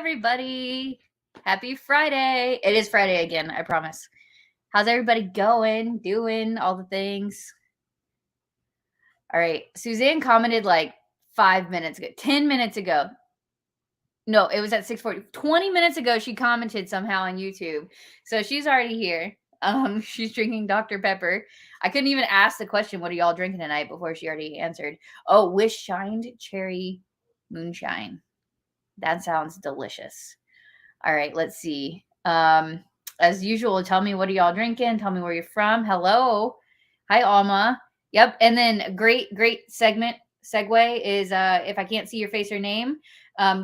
everybody. Happy Friday. It is Friday again, I promise. How's everybody going? Doing all the things? All right. Suzanne commented like 5 minutes ago, 10 minutes ago. No, it was at 6:40. 20 minutes ago, she commented somehow on YouTube. So she's already here. She's drinking Dr. Pepper. I couldn't even ask the question, what are y'all drinking tonight, before she already answered. Oh, Wish Shined Cherry Moonshine. That sounds delicious. All right, let's see. As usual, tell me, what are y'all drinking? Tell me where you're from. Hello. Hi, Alma. Yep. And then great segue is if I can't see your face or name,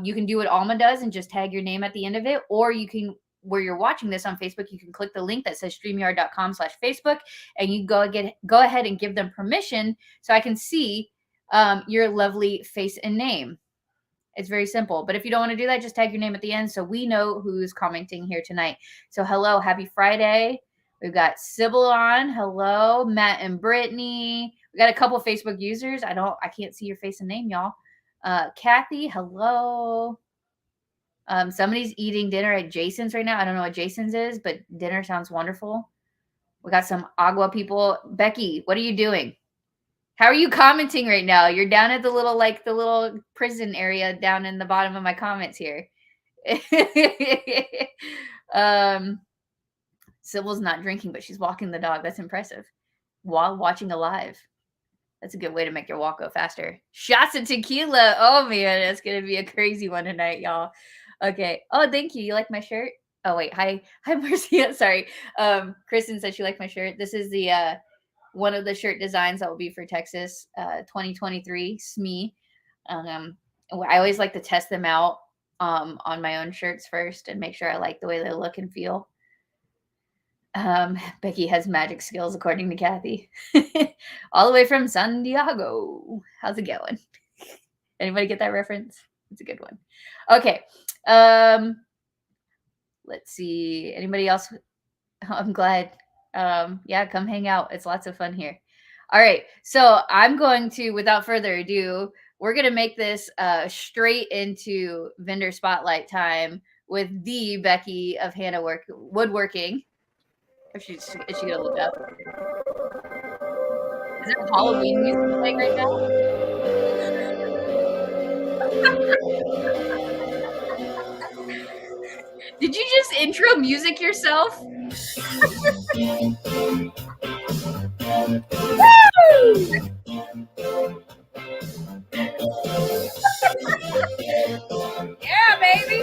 you can do what Alma does and just tag your name at the end of it. Or you can, where you're watching this on Facebook, you can click the link that says streamyard.com/Facebook, and you go ahead and give them permission so I can see your lovely face and name. It's very simple. But if you don't want to do that, just tag your name at the end so we know who's commenting here tonight. So hello, happy Friday. We've got Sybil on. Hello, Matt and Brittany. We got a couple of Facebook users. I can't see your face and name, y'all. Kathy, hello. Somebody's eating dinner at Jason's right now. I don't know what Jason's is, but dinner sounds wonderful. We got some Agua people. Becky, what are you doing? How are you commenting right now? You're down at the little prison area down in the bottom of my comments here. Sybil's not drinking, but she's walking the dog. That's impressive. While watching a live. That's a good way to make your walk go faster. Shots of tequila. Oh man, that's gonna be a crazy one tonight, y'all. Okay. Oh, thank you. You like my shirt? Oh wait, hi, Marcia. Sorry. Kristen said she liked my shirt. This is the one of the shirt designs that will be for Texas 2023 SMAS. I always like to test them out on my own shirts first and make sure I like the way they look and feel. Becky has magic skills, according to Kathy. All the way from San Diego. How's it going? Anybody get that reference? It's a good one. Okay. Let's see. Anybody else? I'm glad. Yeah, come hang out. It's lots of fun here. All right. So I'm going to, without further ado, we're going to make this straight into vendor spotlight time with the Becky of Hanna Woodworking. Is she going to look up? Is there Halloween music playing right now? Did you just intro music yourself? Yeah, baby.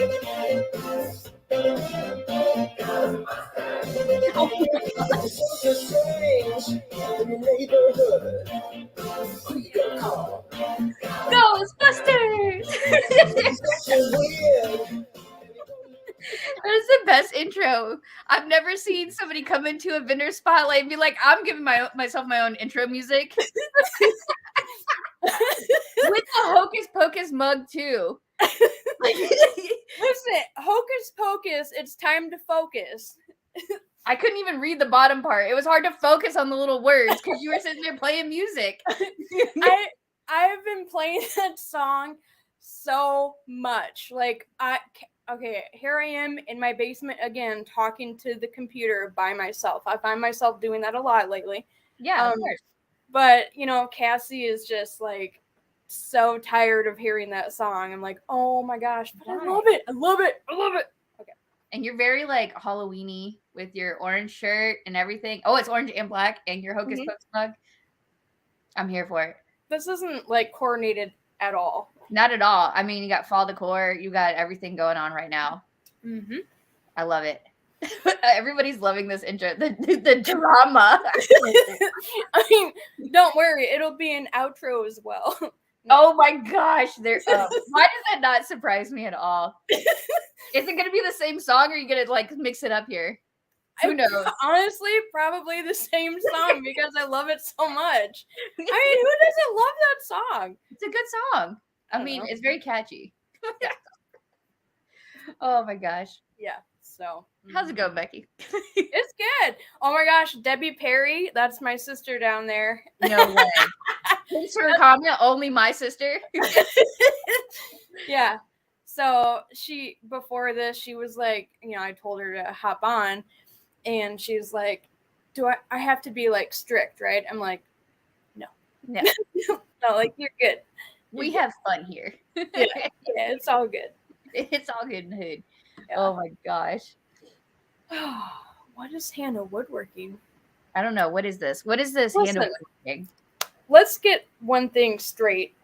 Ghostbusters. That is the best intro. I've never seen somebody come into a vendor spotlight and be like, I'm giving myself my own intro music. With the Hocus Pocus mug, too. Listen, Hocus Pocus, it's time to focus. I couldn't even read the bottom part. It was hard to focus on the little words because you were sitting there playing music. I've been playing that song so much. Okay, here I am in my basement again, talking to the computer by myself. I find myself doing that a lot lately. Yeah, of course. But, Cassie is just, so tired of hearing that song. I'm like, oh my gosh, but I love it. I love it. I love it. Okay. And you're very, Halloween-y with your orange shirt and everything. Oh, it's orange and black, and your Hocus Pocus mug. I'm here for it. This isn't, coordinated at all. Not at all. I mean, you got fall decor. You got everything going on right now. Mm-hmm. I love it. Everybody's loving this intro. The drama. I mean, don't worry. It'll be an outro as well. Oh my gosh. Why does that not surprise me at all? Is it going to be the same song, or are you going to, mix it up here? Who knows? Honestly, probably the same song because I love it so much. I mean, who doesn't love that song? It's a good song. I mean, it's very catchy. Oh my gosh. Yeah. So how's it going, Becky? It's good. Oh my gosh, Debbie Perry, that's my sister down there. No way. Thanks for a comment. Only my sister. Yeah. So before this, she was like, I told her to hop on, and she's like, I have to be like strict, right? I'm like, no. No. No, like, you're good. We have fun here. Yeah, it's all good. It's all good in the hood. Yeah. Oh my gosh. What is Hanna Woodworking? I don't know. What is this? What is this Listen, Hanna Woodworking? Let's get one thing straight.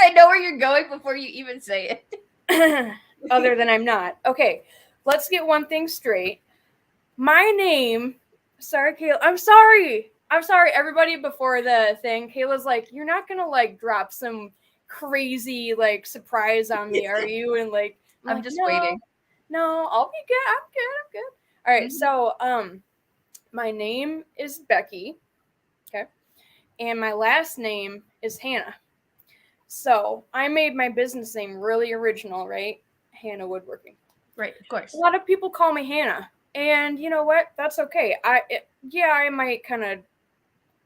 I know where you're going before you even say it. Other than I'm not. Okay, let's get one thing straight. My name, sorry, Kayla. I'm sorry, everybody. Before the thing, Kayla's like, you're not gonna like drop some crazy like surprise on me, are you? And like, I'm just waiting. No, I'll be good. I'm good. All right, so my name is Becky. Okay, and my last name is Hanna. So I made my business name really original, right? Hanna Woodworking. Right, of course. A lot of people call me Hanna. And you know what? That's okay. I might kind of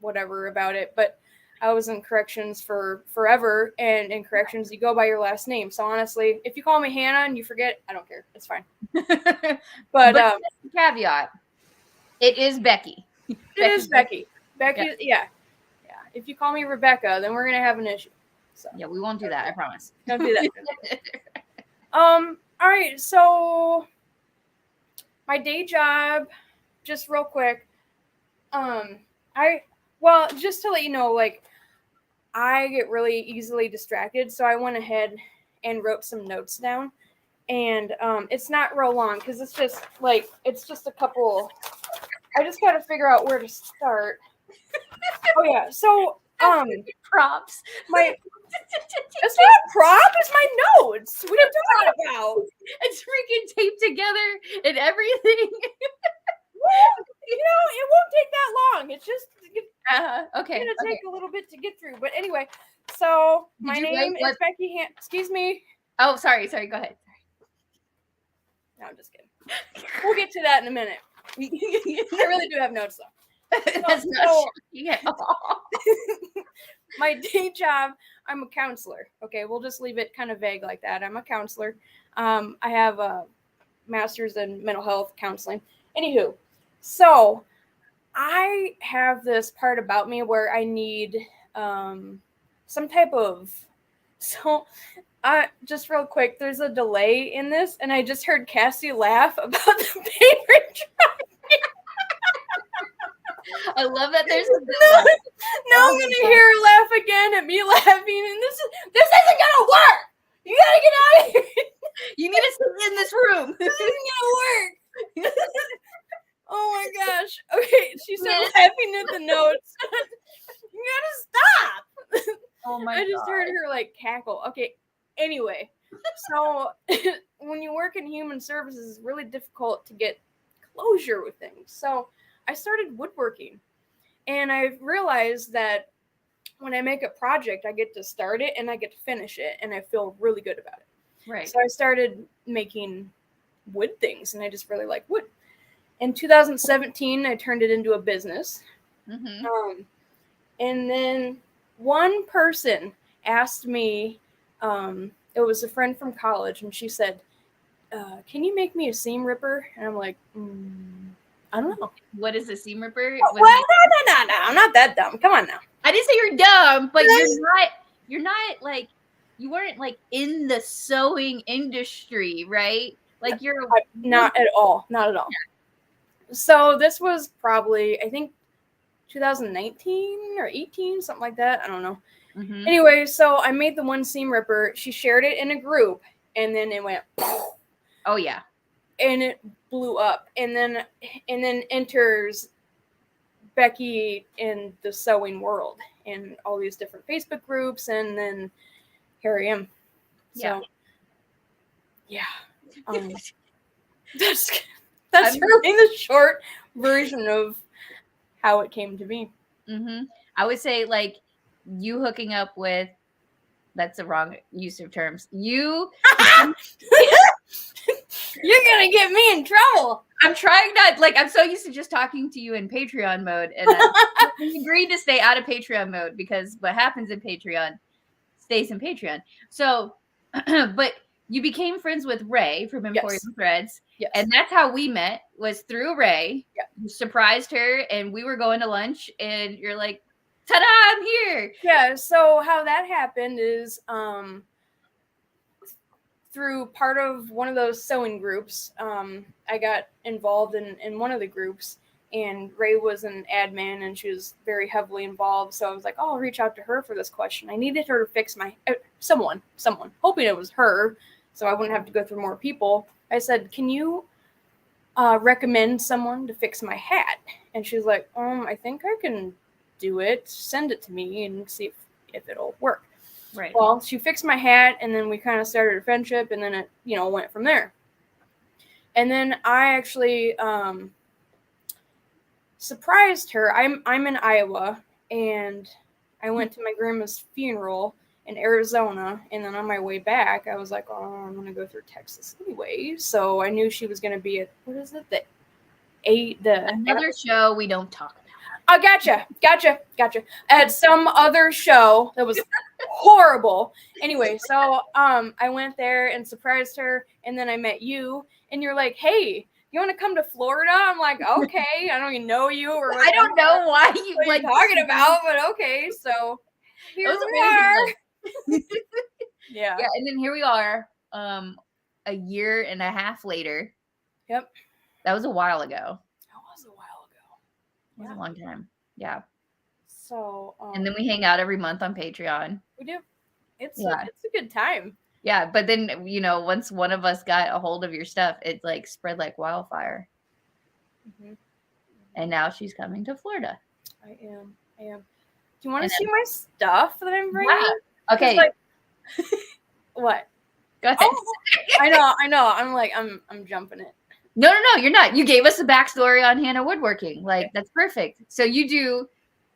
whatever about it, but I was in corrections for forever, and in corrections, you go by your last name. So honestly, if you call me Hanna and you forget, I don't care. It's fine. But caveat, it is Becky. It is Becky. Becky, yeah. If you call me Rebecca, then we're gonna have an issue. So yeah, we won't do that. I promise. Don't do that. All right. So my day job, just real quick. Just to let you know, like, I get really easily distracted, so I went ahead and wrote some notes down, and it's not real long because it's just a couple. I just got to figure out where to start. Oh yeah, so props. It's not a prop. It's my notes. What are you talking about? It's freaking taped together and everything. Well, it won't take that long. It's just okay. It's gonna take a little bit to get through. But anyway, so my name is Becky. Excuse me. Oh, sorry. Go ahead. No, I'm just kidding. We'll get to that in a minute. I really do have notes though. That's not shocking at all. My day job, I'm a counselor. Okay, we'll just leave it kind of vague like that. I'm a counselor. I have a master's in mental health counseling. Anywho, so I have this part about me where I need some type of. So, just real quick, there's a delay in this, and I just heard Cassie laugh about the paper truck. I love that there's a now I'm gonna hear her laugh again at me laughing, and this isn't gonna work. You gotta get out of here. You need to sit in this room. This isn't gonna work. Oh my gosh. Okay, she started laughing at the notes. You gotta stop. Oh my! I just heard her like cackle. Okay. Anyway, so when you work in human services, it's really difficult to get closure with things. So I started woodworking, and I realized that when I make a project, I get to start it and I get to finish it, and I feel really good about it. Right. So I started making wood things, and I just really like wood. In 2017, I turned it into a business. Mm-hmm. And then one person asked me, it was a friend from college, and she said, can you make me a seam ripper? And I'm like, I don't know. What is a seam ripper? Oh, well, no. I'm not that dumb. Come on now. I didn't say you're dumb, but you're not like, you weren't like in the sewing industry, right? Like you're not at all. Not at all. So this was probably, I think, 2019 or 18, something like that. I don't know. Mm-hmm. Anyway, so I made the one seam ripper. She shared it in a group, and then it went. Oh yeah. And it blew up, and then enters Becky in the sewing world and all these different Facebook groups, and then here I am. So, yeah. That's really the short version of how it came to be. Mm-hmm. I would say like you hooking up with. That's the wrong use of terms. You're gonna get me in trouble. I'm trying not, like, I'm so used to just talking to you in Patreon mode, and we agreed to stay out of Patreon mode because what happens in Patreon stays in Patreon. So, but you became friends with Ray from Emporium Yes. Threads. Yes. And that's how we met, was through Ray. Yeah. You surprised her, and we were going to lunch, and you're like, ta-da, I'm here. Yeah, so how that happened is through part of one of those sewing groups, I got involved in one of the groups, and Ray was an admin, and she was very heavily involved. So I was like, oh, I'll reach out to her for this question. I needed her to fix my someone, hoping it was her, so I wouldn't have to go through more people. I said, can you recommend someone to fix my hat? And she's like, I think I can do it. Send it to me and see if it'll work. Right. Well, she fixed my hat, and then we kind of started a friendship, and then it, went from there. And then I actually surprised her. I'm in Iowa, and I went to my grandma's funeral in Arizona, and then on my way back, I was like, oh, I'm going to go through Texas anyway. So I knew she was going to be at, what is it, another show we don't talk about. Oh, gotcha. At some other show that was horrible. Anyway, so I went there and surprised her, and then I met you, and you're like, hey, you want to come to Florida? I'm like, okay. I don't even know you or what. I don't know why you what like you're talking about, but okay. So here we are. Yeah. Yeah, and then here we are, a year and a half later. Yep. That was a while ago. It was a long time. Yeah. So and then we hang out every month on Patreon. We do. It's a good time. Yeah, but then once one of us got a hold of your stuff, it like spread like wildfire. Mm-hmm. And now she's coming to Florida. I am. Do you want to see my stuff that I'm bringing? Yeah. Okay. What? Go ahead. Oh, I know. I'm jumping it. No, you're not. You gave us a backstory on Hanna Woodworking. Like, that's perfect. So you do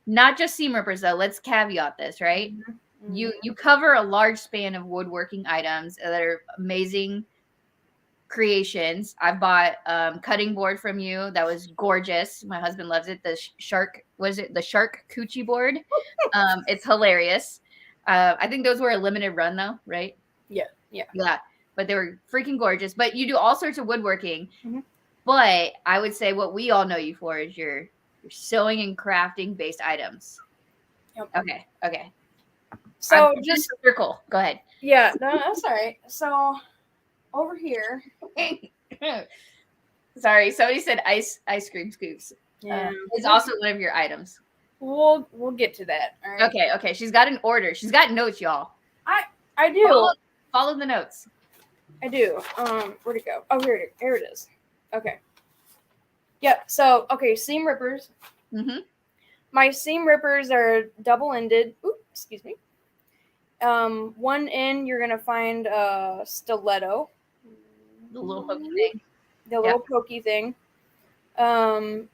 not just seam rippers, though. Let's caveat this, right? Mm-hmm. You cover a large span of woodworking items that are amazing creations. I bought cutting board from you. That was gorgeous. My husband loves it. The shark coochie board? It's hilarious. I think those were a limited run, though, right? Yeah. But they were freaking gorgeous. But you do all sorts of woodworking. Mm-hmm. But I would say what we all know you for is your sewing and crafting based items. Yep. Okay. So just circle. Go ahead. Yeah, no, that's all right. So over here. Sorry, somebody said ice cream scoops. Yeah. It's also one of your items. We'll get to that. All right. Okay. She's got an order. She's got notes, y'all. I do. Follow the notes. I do. Where'd it go? Oh, here it is. Okay. Yep. So, seam rippers. Mm-hmm. My seam rippers are double-ended. Oops, excuse me. One end, you're gonna find a stiletto. The little pokey thing. The little pokey thing.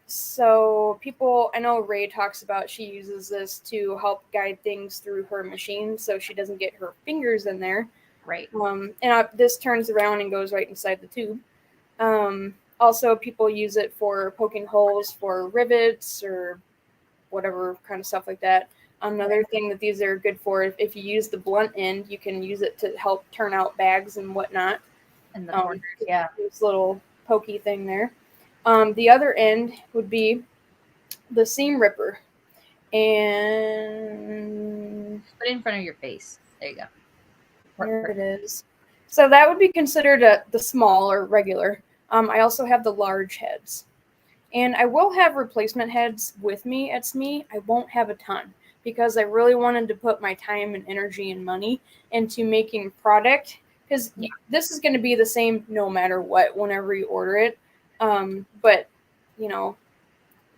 So people, I know Ray talks about she uses this to help guide things through her machine, so she doesn't get her fingers in there. Right. This turns around and goes right inside the tube. Also, people use it for poking holes for rivets or whatever kind of stuff like that. Another thing that these are good for, if you use the blunt end, you can use it to help turn out bags and whatnot. And the corners, this little pokey thing there. The other end would be the seam ripper. And put it in front of your face. There you go. There it is. So that would be considered the small or regular. I also have the large heads. And I will have replacement heads with me at SME. I won't have a ton because I really wanted to put my time and energy and money into making product, because this is going to be the same no matter what whenever you order it. But,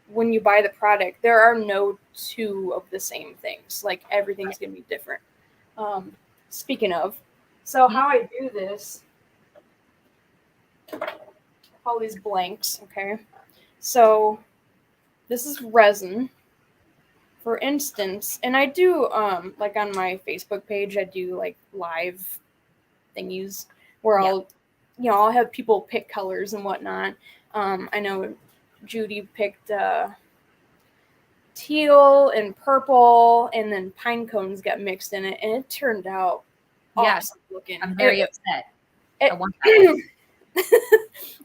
when you buy the product, there are no two of the same things. Like, everything's going to be different. Speaking of, so how I do this, all these blanks, okay? So this is resin, for instance, and I do, like on my Facebook page, I do like live thingies where I'll have people pick colors and whatnot. I know Judy picked teal and purple, and then pine cones got mixed in it, and it turned out awesome looking. I'm very upset. I want that.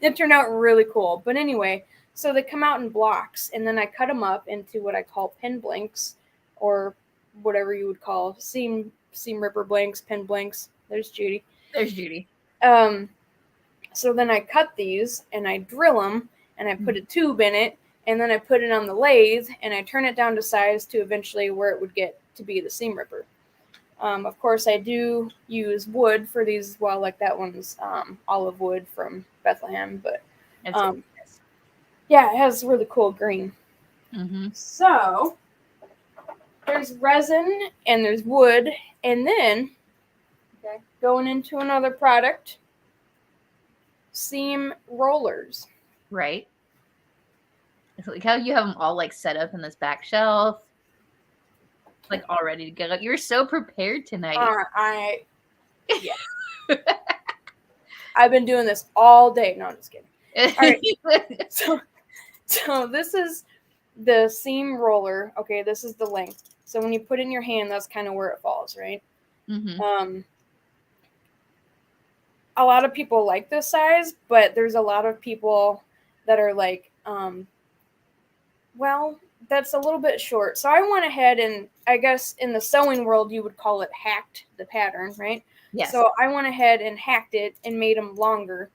It turned out really cool. But anyway, so they come out in blocks, and then I cut them up into what I call pin blanks, or whatever you would call seam ripper blanks, pin blanks. There's Judy. There's Judy. So then I cut these and I drill them and I put a tube in it, and then I put it on the lathe and I turn it down to size to eventually where it would get to be the seam ripper. Of course, I do use wood for these as well, like that one's olive wood from Bethlehem, but yeah, it has really cool green. Mm-hmm. So there's resin and there's wood, and then going into another product, seam rollers. Right. It's like how you have them all like set up in this back shelf, like all ready to go. You're so prepared tonight. Yeah. I've been doing this all day. No, I'm just kidding. All right. So this is the seam roller. Okay, this is the length. So when you put it in your hand, that's kind of where it falls, right? Mm-hmm. A lot of people like this size, but there's a lot of people that are like, well, that's a little bit short. So I went ahead and, I guess in the sewing world, you would call it hacked the pattern, right? Yes. So I went ahead and hacked it and made them longer.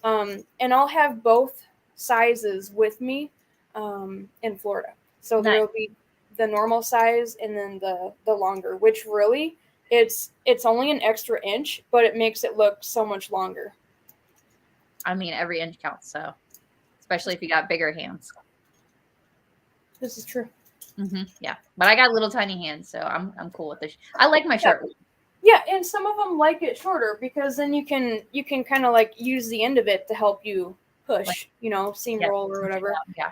And I'll have both sizes with me in Florida. So there'll be the normal size and then the longer, which really, it's only an extra inch, but it makes it look so much longer. I mean, every inch counts, so especially if you got bigger hands. This is true. Mm-hmm. Yeah, but I got little tiny hands, so I'm cool with this. I like my short. Yeah, and some of them like it shorter because then you can kind of like use the end of it to help you push, seam roll or whatever. Yeah.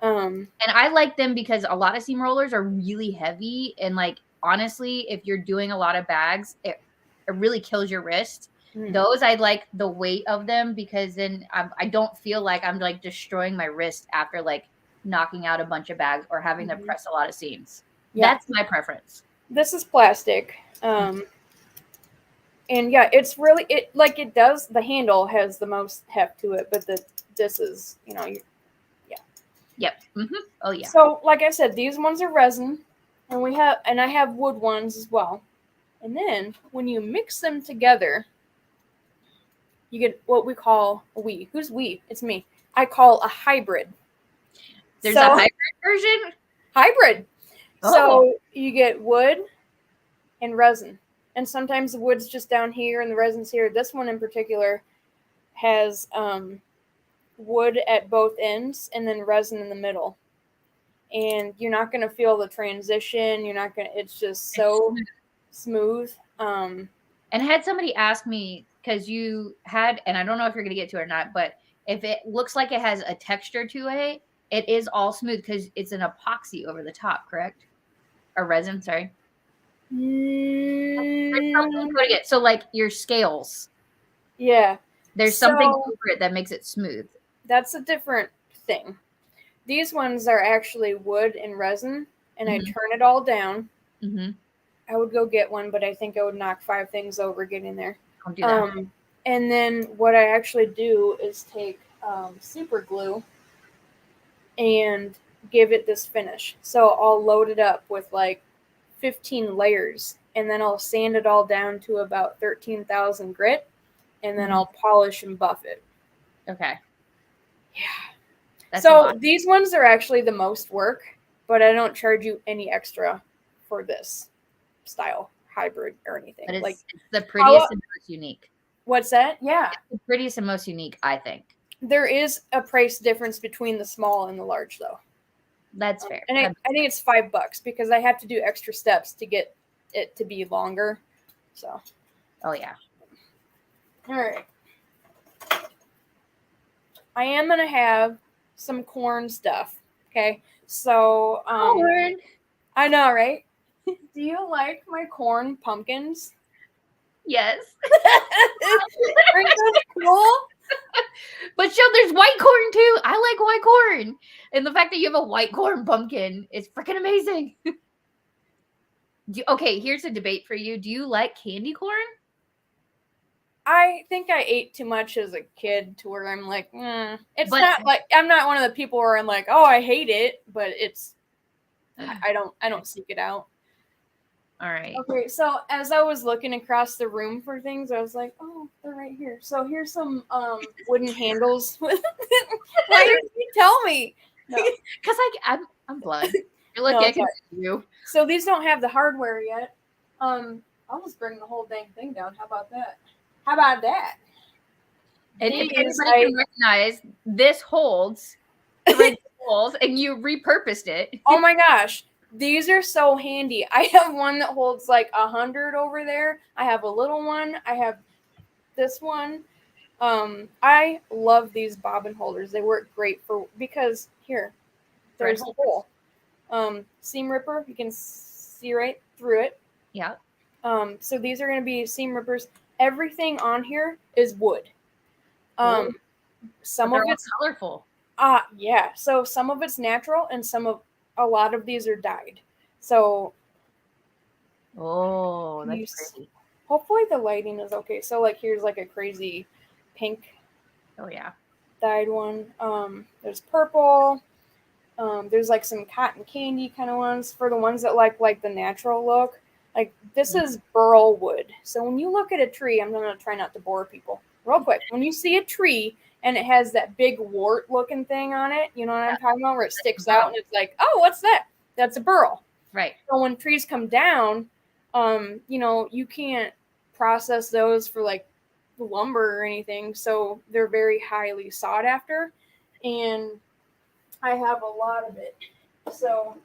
And I like them because a lot of seam rollers are really heavy, and like honestly, if you're doing a lot of bags, it really kills your wrist. Those I like the weight of them because then I don't feel like I'm like destroying my wrist after like knocking out a bunch of bags or having to press a lot of seams. Yeah. That's my preference. This is plastic. And yeah, it's really, it does, the handle has the most heft to it, but this is, yeah. Yep. Mm-hmm. Oh yeah. So like I said, these ones are resin, and I have wood ones as well. And then when you mix them together, you get what we call a we. Who's we? It's me. I call a hybrid. There's a hybrid version? Hybrid. Oh. So you get wood and resin. And sometimes the wood's just down here and the resin's here. This one in particular has wood at both ends and then resin in the middle. And you're not going to feel the transition. It's just so smooth. And I had somebody ask me, because you had, and I don't know if you're going to get to it or not, but if it looks like it has a texture to it, it is all smooth because it's an epoxy over the top, correct? Or resin, sorry. So like your scales. Yeah. There's something over it that makes it smooth. That's a different thing. These ones are actually wood and resin, and I turn it all down. Mm-hmm. I would go get one, but I think I would knock 5 things over getting there. Don't do that. And then what I actually do is take super glue and give it this finish. So I'll load it up with like 15 layers, and then I'll sand it all down to about 13,000 grit, and then I'll polish and buff it. Okay. Yeah. So these ones are actually the most work, but I don't charge you any extra for this style hybrid or anything. But it's the prettiest and most unique. What's that? Yeah. It's the prettiest and most unique, I think. There is a price difference between the small and the large, though. That's fair. And I think it's $5 because I have to do extra steps to get it to be longer. So. Oh, yeah. All right. I am going to have some corn stuff. Okay. So. Corn. I know, right? Do you like my corn pumpkins? Yes. Aren't those cool? But there's white corn too. I like white corn. And the fact that you have a white corn pumpkin is freaking amazing. Okay, here's a debate for you. Do you like candy corn? I think I ate too much as a kid to where I'm like, it's But- not like I'm not one of the people where I'm like, oh, I hate it, but it's I don't seek it out. All right. Okay, so as I was looking across the room for things, I was like, oh, they're right here. So here's some wooden handles. Why didn't you tell me? No. Because I'm blood. You're lucky No, I can it's see you. So these don't have the hardware yet. I'll just bring the whole dang thing down. How about that? How about that? And if These anybody can recognize, this holds the holes, and you repurposed it. Oh my gosh, these are so handy. I have one that holds like 100 over there. I have a little one. I have this one. I love these bobbin holders. They work great because here, there's a hole. Seam ripper. You can see right through it. Yeah. So these are going to be seam rippers. Everything on here is wood. Some of it's colorful. Yeah. So some of it's natural, and a lot of these are dyed. So. Oh, that's pretty. Hopefully the lighting is okay. So like here's like a crazy pink. Oh yeah. Dyed one. There's purple. There's like some cotton candy kind of ones for the ones that like the natural look. Like this is burl wood. So when you look at a tree, I'm gonna try not to bore people real quick. When you see a tree and it has that big wart looking thing on it, you know what I'm talking about, where it sticks out and it's like, oh, what's that? That's a burl. Right. So when trees come down, you can't process those for like lumber or anything. So they're very highly sought after. And I have a lot of it. So,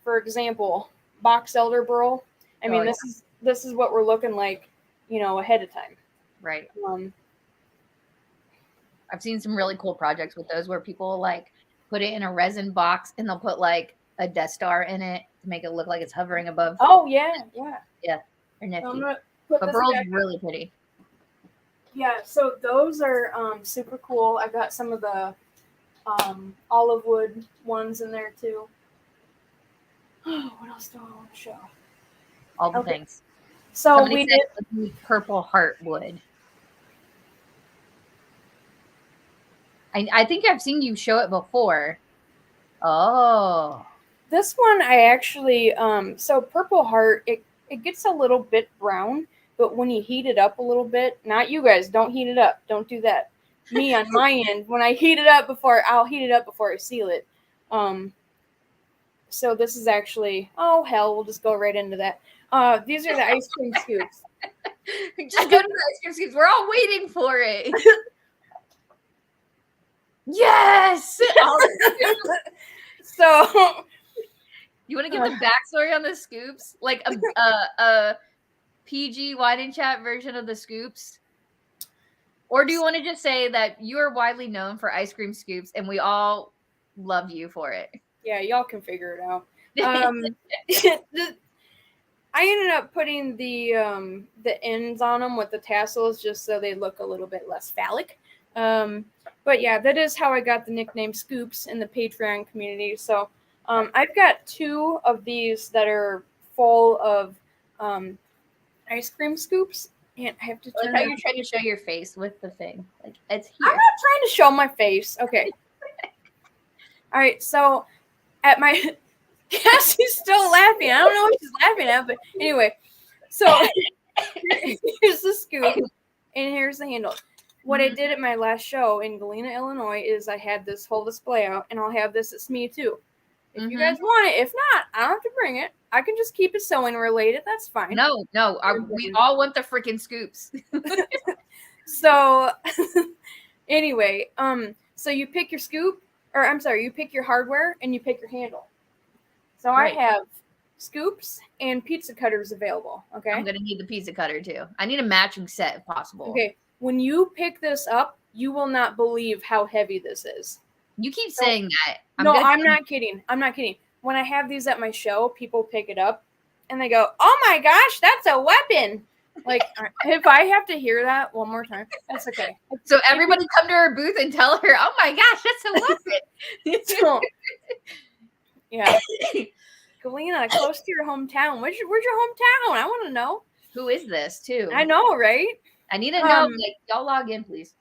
for example, box elder burl. I mean, this is what we're looking like, ahead of time. Right. I've seen some really cool projects with those where people like put it in a resin box and they'll put like a Death Star in it to make it look like it's hovering above. Oh yeah. Yeah, they're nifty. But burl's really pretty. Yeah, so those are super cool. I got some of the olive wood ones in there too. What else do I want to show? All the things. So Somebody did purple heart wood. I think I've seen you show it before. Oh. This one I actually so purple heart, it gets a little bit brown, but when you heat it up a little bit, not you guys, don't heat it up. Don't do that. Me on my end, when I heat it up I'll heat it up before I seal it. So this is actually, oh hell, we'll just go right into that. These are the ice cream scoops. Just go to the ice cream scoops. We're all waiting for it. Yes. So you want to get the backstory on the scoops, like a PG Wine and Chat version of the scoops, or do you want to just say that you are widely known for ice cream scoops and we all love you for it? Yeah, y'all can figure it out. I ended up putting the ends on them with the tassels just so they look a little bit less phallic. But yeah, that is how I got the nickname Scoops in the Patreon community. So I've got 2 of these that are full of ice cream scoops. And I have to turn how you're trying to show your face with the thing. Like it's here. I'm not trying to show my face. Okay. All right. So at my Cassie's still laughing. I don't know what she's laughing at, but anyway. So here's the scoop and here's the handle. What I did at my last show in Galena, Illinois, is I had this whole display out, and I'll have this at SMAS too. If you guys want it, if not, I don't have to bring it. I can just keep it sewing related. That's fine. No, we all want the freaking scoops. So, anyway, so you pick your scoop, or I'm sorry, you pick your hardware and you pick your handle. So right. I have scoops and pizza cutters available. Okay. I'm gonna need the pizza cutter too. I need a matching set if possible. Okay. When you pick this up, you will not believe how heavy this is. You keep saying that. I'm not kidding. I'm not kidding. When I have these at my show, people pick it up and they go, "Oh my gosh, that's a weapon!" Like, if I have to hear that one more time, that's okay. So everybody come to her booth and tell her, "Oh my gosh, that's a weapon!" So, yeah, Galena, close to your hometown. Where's your hometown? I want to know. Who is this too? I know, right? I need to know. Like, y'all log in, please.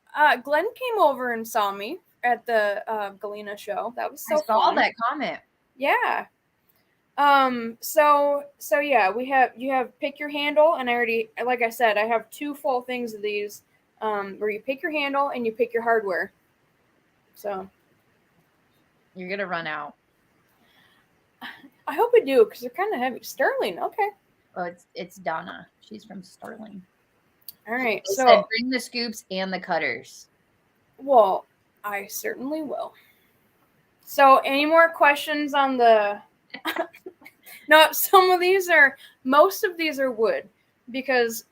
Glenn came over and saw me at the Galena show. That was so fun. I saw that comment. Yeah. So yeah, you have pick your handle, and I already, like I said, I have 2 full things of these, where you pick your handle and you pick your hardware. So you're gonna run out. I hope I do, because they're kind of heavy. Sterling, okay. Oh, it's Donna. She's from Sterling. All right, They so said bring the scoops and the cutters. Well, I certainly will. So, any more questions on the? No, most of these are wood, because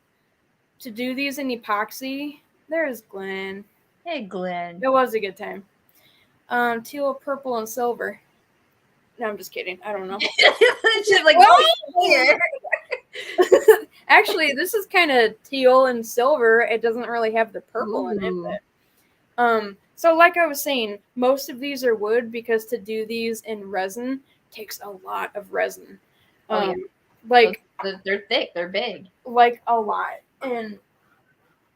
to do these in epoxy, there's Glenn. Hey, Glenn. It was a good time. Teal, purple, and silver. No, I'm just kidding. I don't know. She's like, here. Actually, this is kind of teal and silver. It doesn't really have the purple in it. But, so like I was saying, most of these are wood, because to do these in resin takes a lot of resin. Like they're thick, they're big. Like a lot. And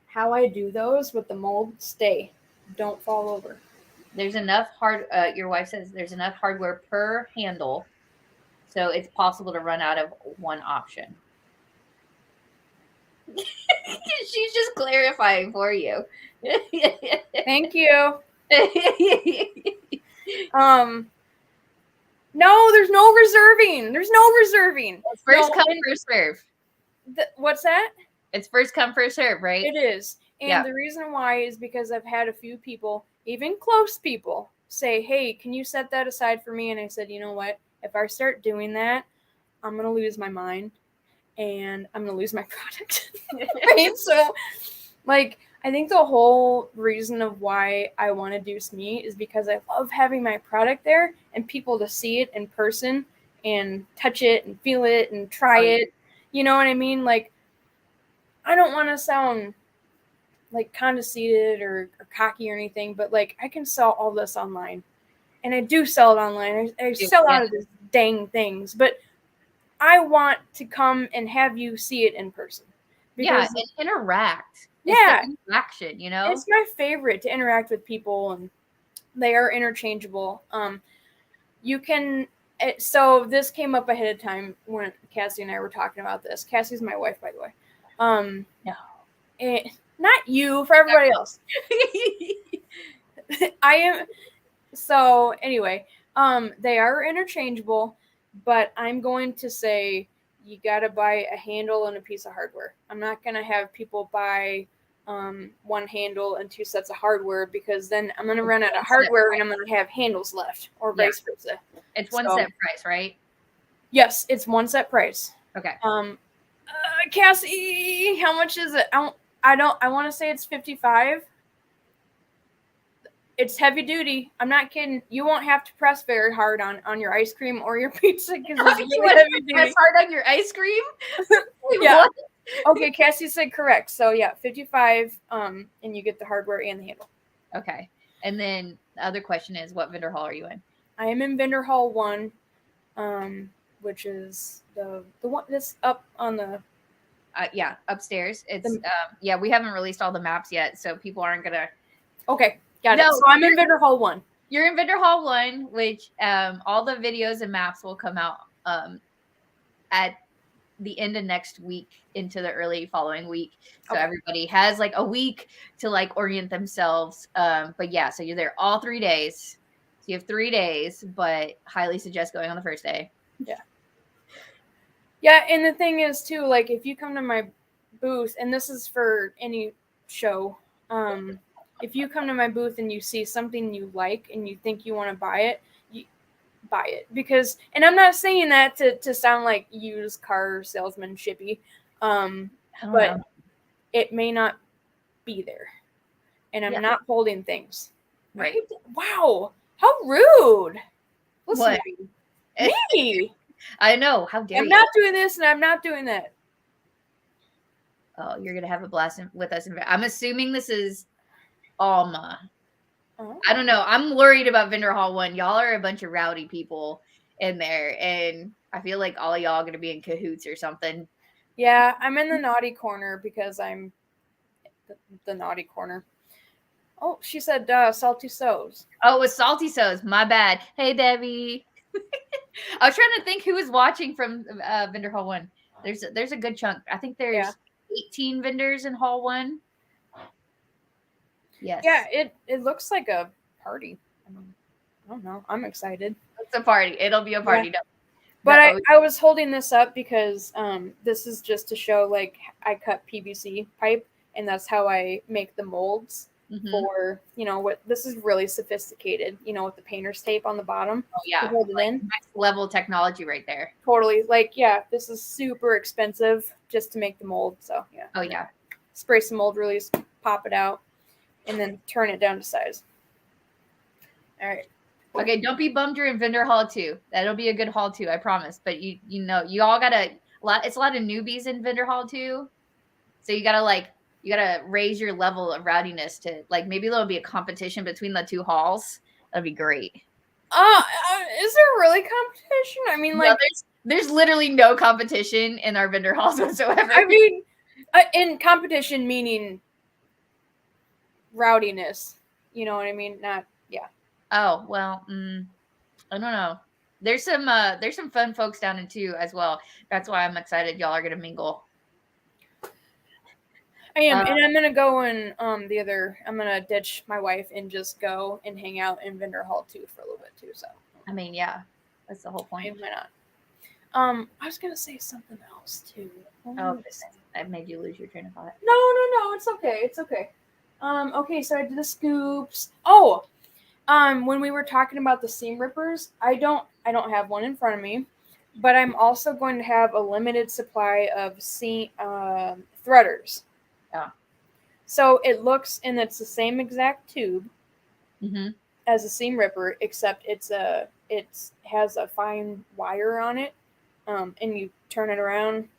how I do those with the mold, don't fall over. There's enough your wife says there's enough hardware per handle, so it's possible to run out of one option. She's just clarifying for you. Thank you. No, there's no reserving. It's first come, first serve. What's that? It's first come, first serve, right? It is. And the reason why is because I've had a few people, even close people, say, hey, can you set that aside for me? And I said, you know what? If I start doing that, I'm going to lose my mind and I'm going to lose my product. Right? So, like, I think the whole reason of why I want to do SME is because I love having my product there and people to see it in person and touch it and feel it and try it. You know what I mean? Like, I don't want to sound like condescended or cocky or anything, but like, I can sell all this online, and I do sell it online. I sell out of these dang things, but I want to come and have you see it in person. Because, and interact. Yeah, it's interaction, you know. It's my favorite to interact with people, and they are interchangeable. You can. So this came up ahead of time when Cassie and I were talking about this. Cassie's my wife, by the way. No. Not you, for everybody else. I am. So anyway, they are interchangeable, but I'm going to say you got to buy a handle and a piece of hardware. I'm not going to have people buy one handle and 2 sets of hardware, because then I'm going to run out of hardware and I'm going to have handles left, or vice versa. It's one set price, right? Yes, it's 1 set price. Okay. Cassie, how much is it? I want to say it's $55. It's heavy duty. I'm not kidding. You won't have to press very hard on your ice cream or your pizza, because it's really heavy duty. Press hard on your ice cream? Yeah. Okay, Cassie said correct. So yeah, $55, and you get the hardware and the handle. Okay. And then the other question is, what vendor hall are you in? I am in Vendor Hall 1, which is the one that's up on the upstairs. It's we haven't released all the maps yet, so people aren't gonna. Okay, got it. So I'm in Vendor Hall 1. You're in Vendor Hall 1, which all the videos and maps will come out at the end of next week into the early following week. So everybody has like a week to like orient themselves. But yeah, so you're there all 3 days. So you have 3 days, but highly suggest going on the first day. Yeah. Yeah, and the thing is too, like, if you come to my booth, and this is for any show, if you come to my booth and you see something you like and you think you want to buy it, you buy it. Because, and I'm not saying that to sound like used car salesman-shippy, but it may not be there. And I'm not holding things. Right. Wow. How rude. Listen what? to me. I know. How dare you? I'm not doing this and I'm not doing that. Oh, you're going to have a blast with us. I'm assuming this is Alma. Oh. I don't know. I'm worried about Vendor Hall 1. Y'all are a bunch of rowdy people in there. And I feel like all y'all going to be in cahoots or something. Yeah, I'm in the naughty corner because I'm the naughty corner. Oh, she said salty sows. Oh, it was Salty Sows. My bad. Hey, Debbie. I was trying to think who was watching from Vendor Hall 1. There's a good chunk. I think there's 18 vendors in Hall 1. Yes. Yeah, it looks like a party. I don't know. I'm excited. It's a party. It'll be a party. Yeah. But I was holding this up because this is just to show, like, I cut PVC pipe, and that's how I make the molds for, what this is really sophisticated, with the painter's tape on the bottom. Oh, yeah. To hold it in. Next level technology right there. Totally. Like, yeah, this is super expensive just to make the mold. So, yeah. Oh, yeah. Spray some mold release, pop it out, and then turn it down to size. All right. Okay, don't be bummed you're in Vendor Hall 2. That'll be a good Hall 2, I promise. But you all gotta it's a lot of newbies in Vendor Hall 2. So you gotta raise your level of rowdiness to, like, maybe there'll be a competition between the two halls. That'd be great. Is there really competition? I mean, like, no, there's literally no competition in our vendor halls whatsoever. I mean, in competition meaning rowdiness. You know what I mean? Not, yeah. Oh, well, I don't know. There's some fun folks down in 2 as well. That's why I'm excited y'all are gonna mingle. I am, and I'm gonna go and I'm gonna ditch my wife and just go and hang out in Vendor Hall 2 for a little bit too. So I mean, yeah, that's the whole point. Why not? I was gonna say something else too. Oh, I made you lose your train of thought. No, it's okay. It's okay. Okay, so I did the scoops. Oh, when we were talking about the seam rippers, I don't have one in front of me, but I'm also going to have a limited supply of seam threaders. Yeah. So it looks, and it's the same exact tube as a seam ripper, except it has a fine wire on it, and you turn it around.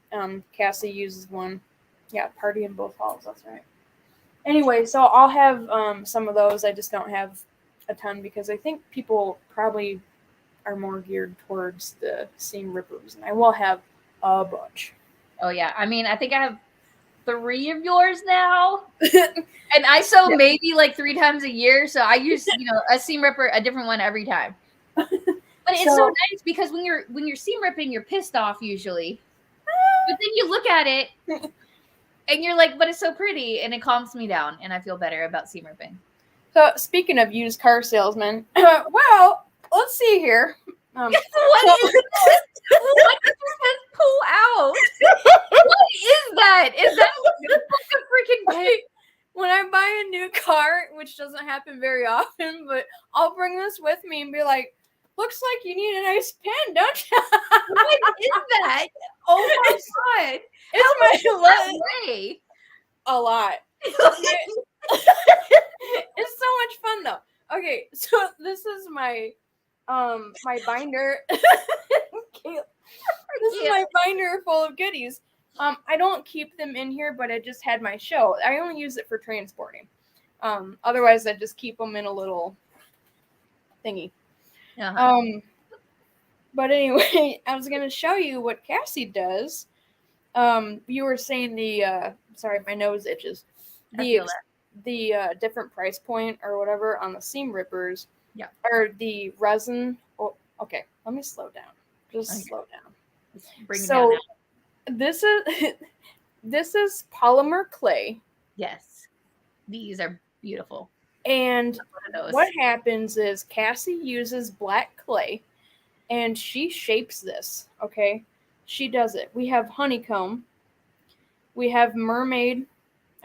Cassie uses one. Yeah, party in both halls. That's right. Anyway, so I'll have some of those. I just don't have a ton because I think people probably are more geared towards the seam rippers, and I will have a bunch. Oh yeah, I mean, I think I have 3 of yours now, and I sew maybe like 3 times a year, so I use a seam ripper, a different one every time. But it's so nice because when you're seam ripping, you're pissed off usually, but then you look at it and you're like, but it's so pretty, and it calms me down, and I feel better about seam ripping. So speaking of used car salesmen, well, let's see here. What is this? What does this pull out? What is that? Is that a freaking pig? When I buy a new car, which doesn't happen very often, but I'll bring this with me and be like, looks like you need a nice pen, don't you? What is that? Oh my God. It's my way. A lot. It's so much fun though. Okay, so this is my my binder. This is my binder full of goodies. I don't keep them in here, but I just had my show. I only use it for transporting. Otherwise I just keep them in a little thingy. But anyway, I was gonna show you what Cassie does. You were saying the sorry, my nose itches. The different price point or whatever on the seam rippers. Yeah. Or the resin. Oh, okay, let me slow down. Slow down. Bring it down now. This is polymer clay. Yes. These are beautiful. And what happens is Cassie uses black clay and she shapes this. Okay. She does it. We have honeycomb. We have mermaid.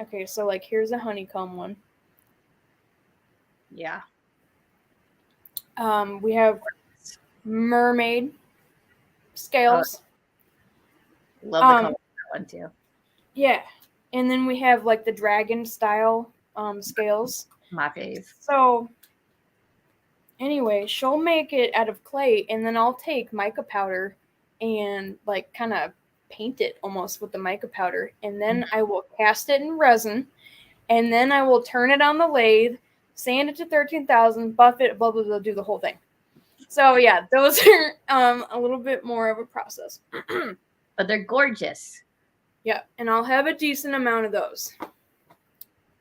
Okay, so like here's a honeycomb one. Yeah. We have mermaid scales. Love the color of that one too. Yeah. And then we have like the dragon style scales. My fave. So anyway, she'll make it out of clay and then I'll take mica powder and like kind of paint it almost with the mica powder, and then I will cast it in resin, and then I will turn it on the lathe, sand it to 13,000, buff it, blah, blah, blah, do the whole thing. So yeah, those are a little bit more of a process. But they're gorgeous. Yeah, and I'll have a decent amount of those.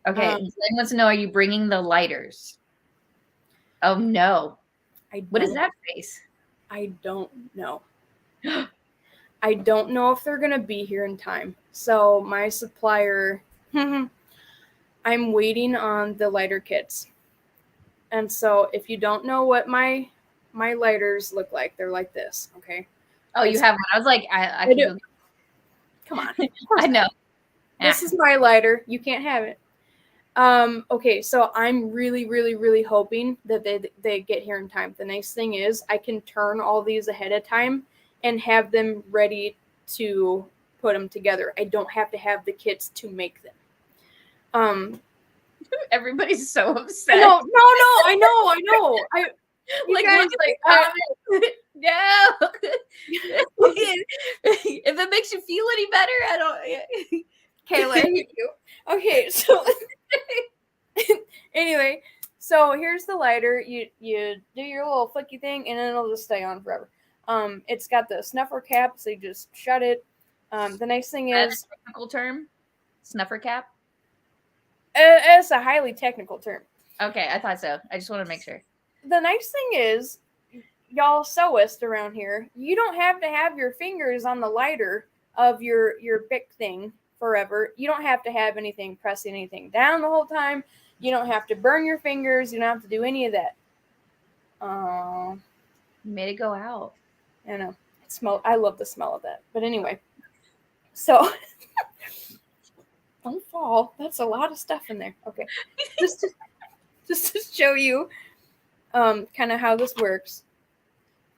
Okay, Glenn wants to know, are you bringing the lighters? Oh, no. What is that face? I don't know. I don't know if they're going to be here in time. So my supplier, I'm waiting on the lighter kits. And so if you don't know what my lighters look like, they're like this, okay? Oh, you have one. I was like, I can go. Come on. I know. This is my lighter. You can't have it. Okay, so I'm really, really, really hoping that they get here in time. The nice thing is I can turn all these ahead of time and have them ready to put them together. I don't have to have the kits to make them. Everybody's so upset. No, I know. Like, guys, no. If it makes you feel any better, I don't. Kayla, I hate you. Okay, so anyway, so here's the lighter. You do your little flicky thing, and then it'll just stay on forever. It's got the snuffer cap, so you just shut it. The nice thing is technical term, snuffer cap. It's a highly technical term. Okay, I thought so. I just want to make sure. The nice thing is, y'all sewists around here, you don't have to have your fingers on the lighter of your Bic thing forever. You don't have to have anything pressing anything down the whole time. You don't have to burn your fingers. You don't have to do any of that. You made it go out. I know. I love the smell of that. But anyway, so don't fall. That's a lot of stuff in there. Okay, just to show you, kind of how this works.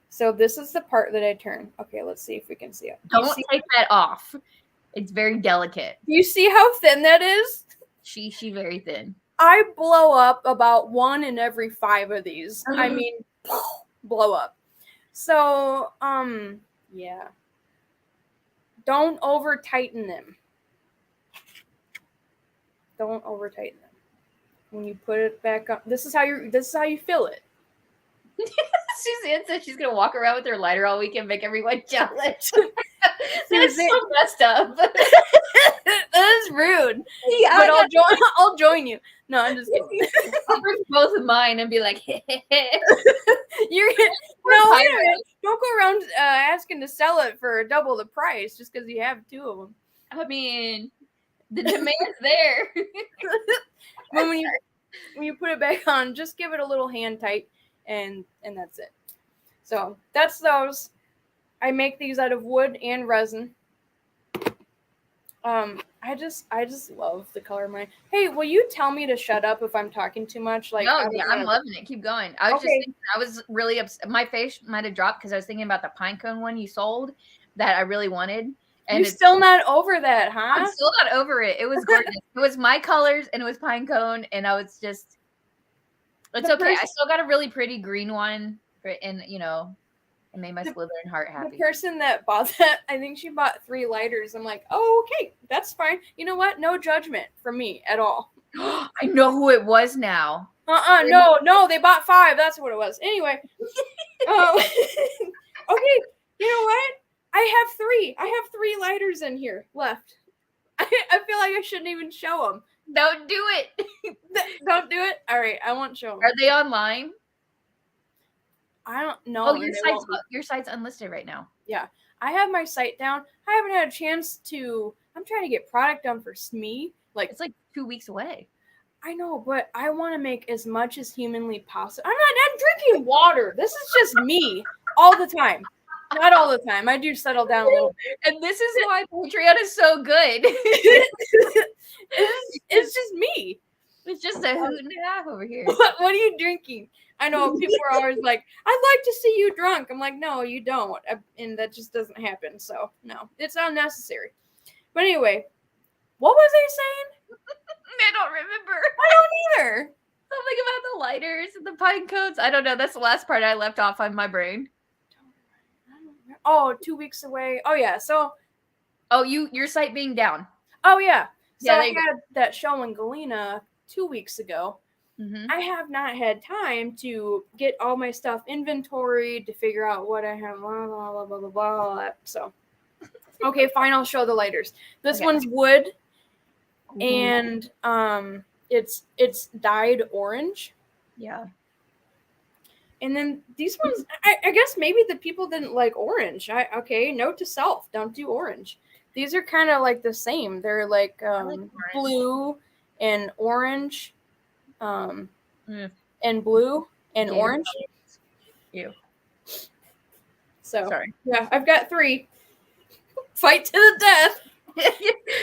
So this is the part that I turn. Okay, let's see if we can see it. Don't take that off. It's very delicate. You see how thin that is? She very thin. I blow up about 1 in every 5 of these. I mean, blow up. So, yeah. Don't over tighten them. Don't over tighten them. When you put it back up, this is how you fill it. Suzanne said she's gonna walk around with her lighter all week and make everyone jealous. That's so messed up. That is rude. Yeah, but I'll join you. No, I'm just kidding. I'll bring both of mine and be like, You're don't go around asking to sell it for double the price just because you have 2 of them. I mean, the demand's there. when you put it back on, just give it a little hand tight, and that's it. So that's those. I make these out of wood and resin. I just love the color of mine. Hey, will you tell me to shut up if I'm talking too much? Like, no, yeah, I'm loving it. Keep going. I was just thinking, I was really upset. My face might have dropped because I was thinking about the pine cone one you sold that I really wanted. And you're still not over that, huh? I'm still not over it. It was gorgeous. It was my colors and it was pine cone, and I was just. It's okay. I still got a really pretty green one, and it made my Slytherin heart happy. The person that bought that, I think she bought 3 lighters. I'm like, oh, okay, that's fine. You know what? No judgment from me at all. I know who it was now. No, they bought 5. That's what it was. Anyway. Okay, you know what? I have 3 lighters in here left. I feel like I shouldn't even show them. Don't do it. Don't do it? All right, I won't show them. Are they online? I don't know. Oh, your site's unlisted right now. Yeah. I have my site down. I haven't had a chance to. I'm trying to get product done for SME. Like, it's like 2 weeks away. I know, but I want to make as much as humanly possible. I'm drinking water. This is just me all the time. Not all the time. I do settle down a little bit. And this is why Patreon is so good. It's just me. It's just a hoot and a half over here. What are you drinking? I know people are always like, I'd like to see you drunk. I'm like, no, you don't. And that just doesn't happen. So, no, it's unnecessary. But anyway, what was I saying? I don't remember. I don't either. Something about the lighters and the pine cones. I don't know. That's the last part I left off on my brain. Oh, 2 weeks away. Oh, yeah. So. Oh, your site being down. Oh, yeah. So yeah, I had that show in Galena 2 weeks ago. Mm-hmm. I have not had time to get all my stuff inventoried, to figure out what I have, blah, blah, blah, blah, blah, blah. So, okay, fine, I'll show the lighters. This one's wood, and It's dyed orange. Yeah. And then these ones, I guess maybe the people didn't like orange. Okay, note to self, don't do orange. These are kind of like the same. They're like, blue and orange, and blue and orange. Ew. So, Sorry. yeah, I've got 3. Fight to the death.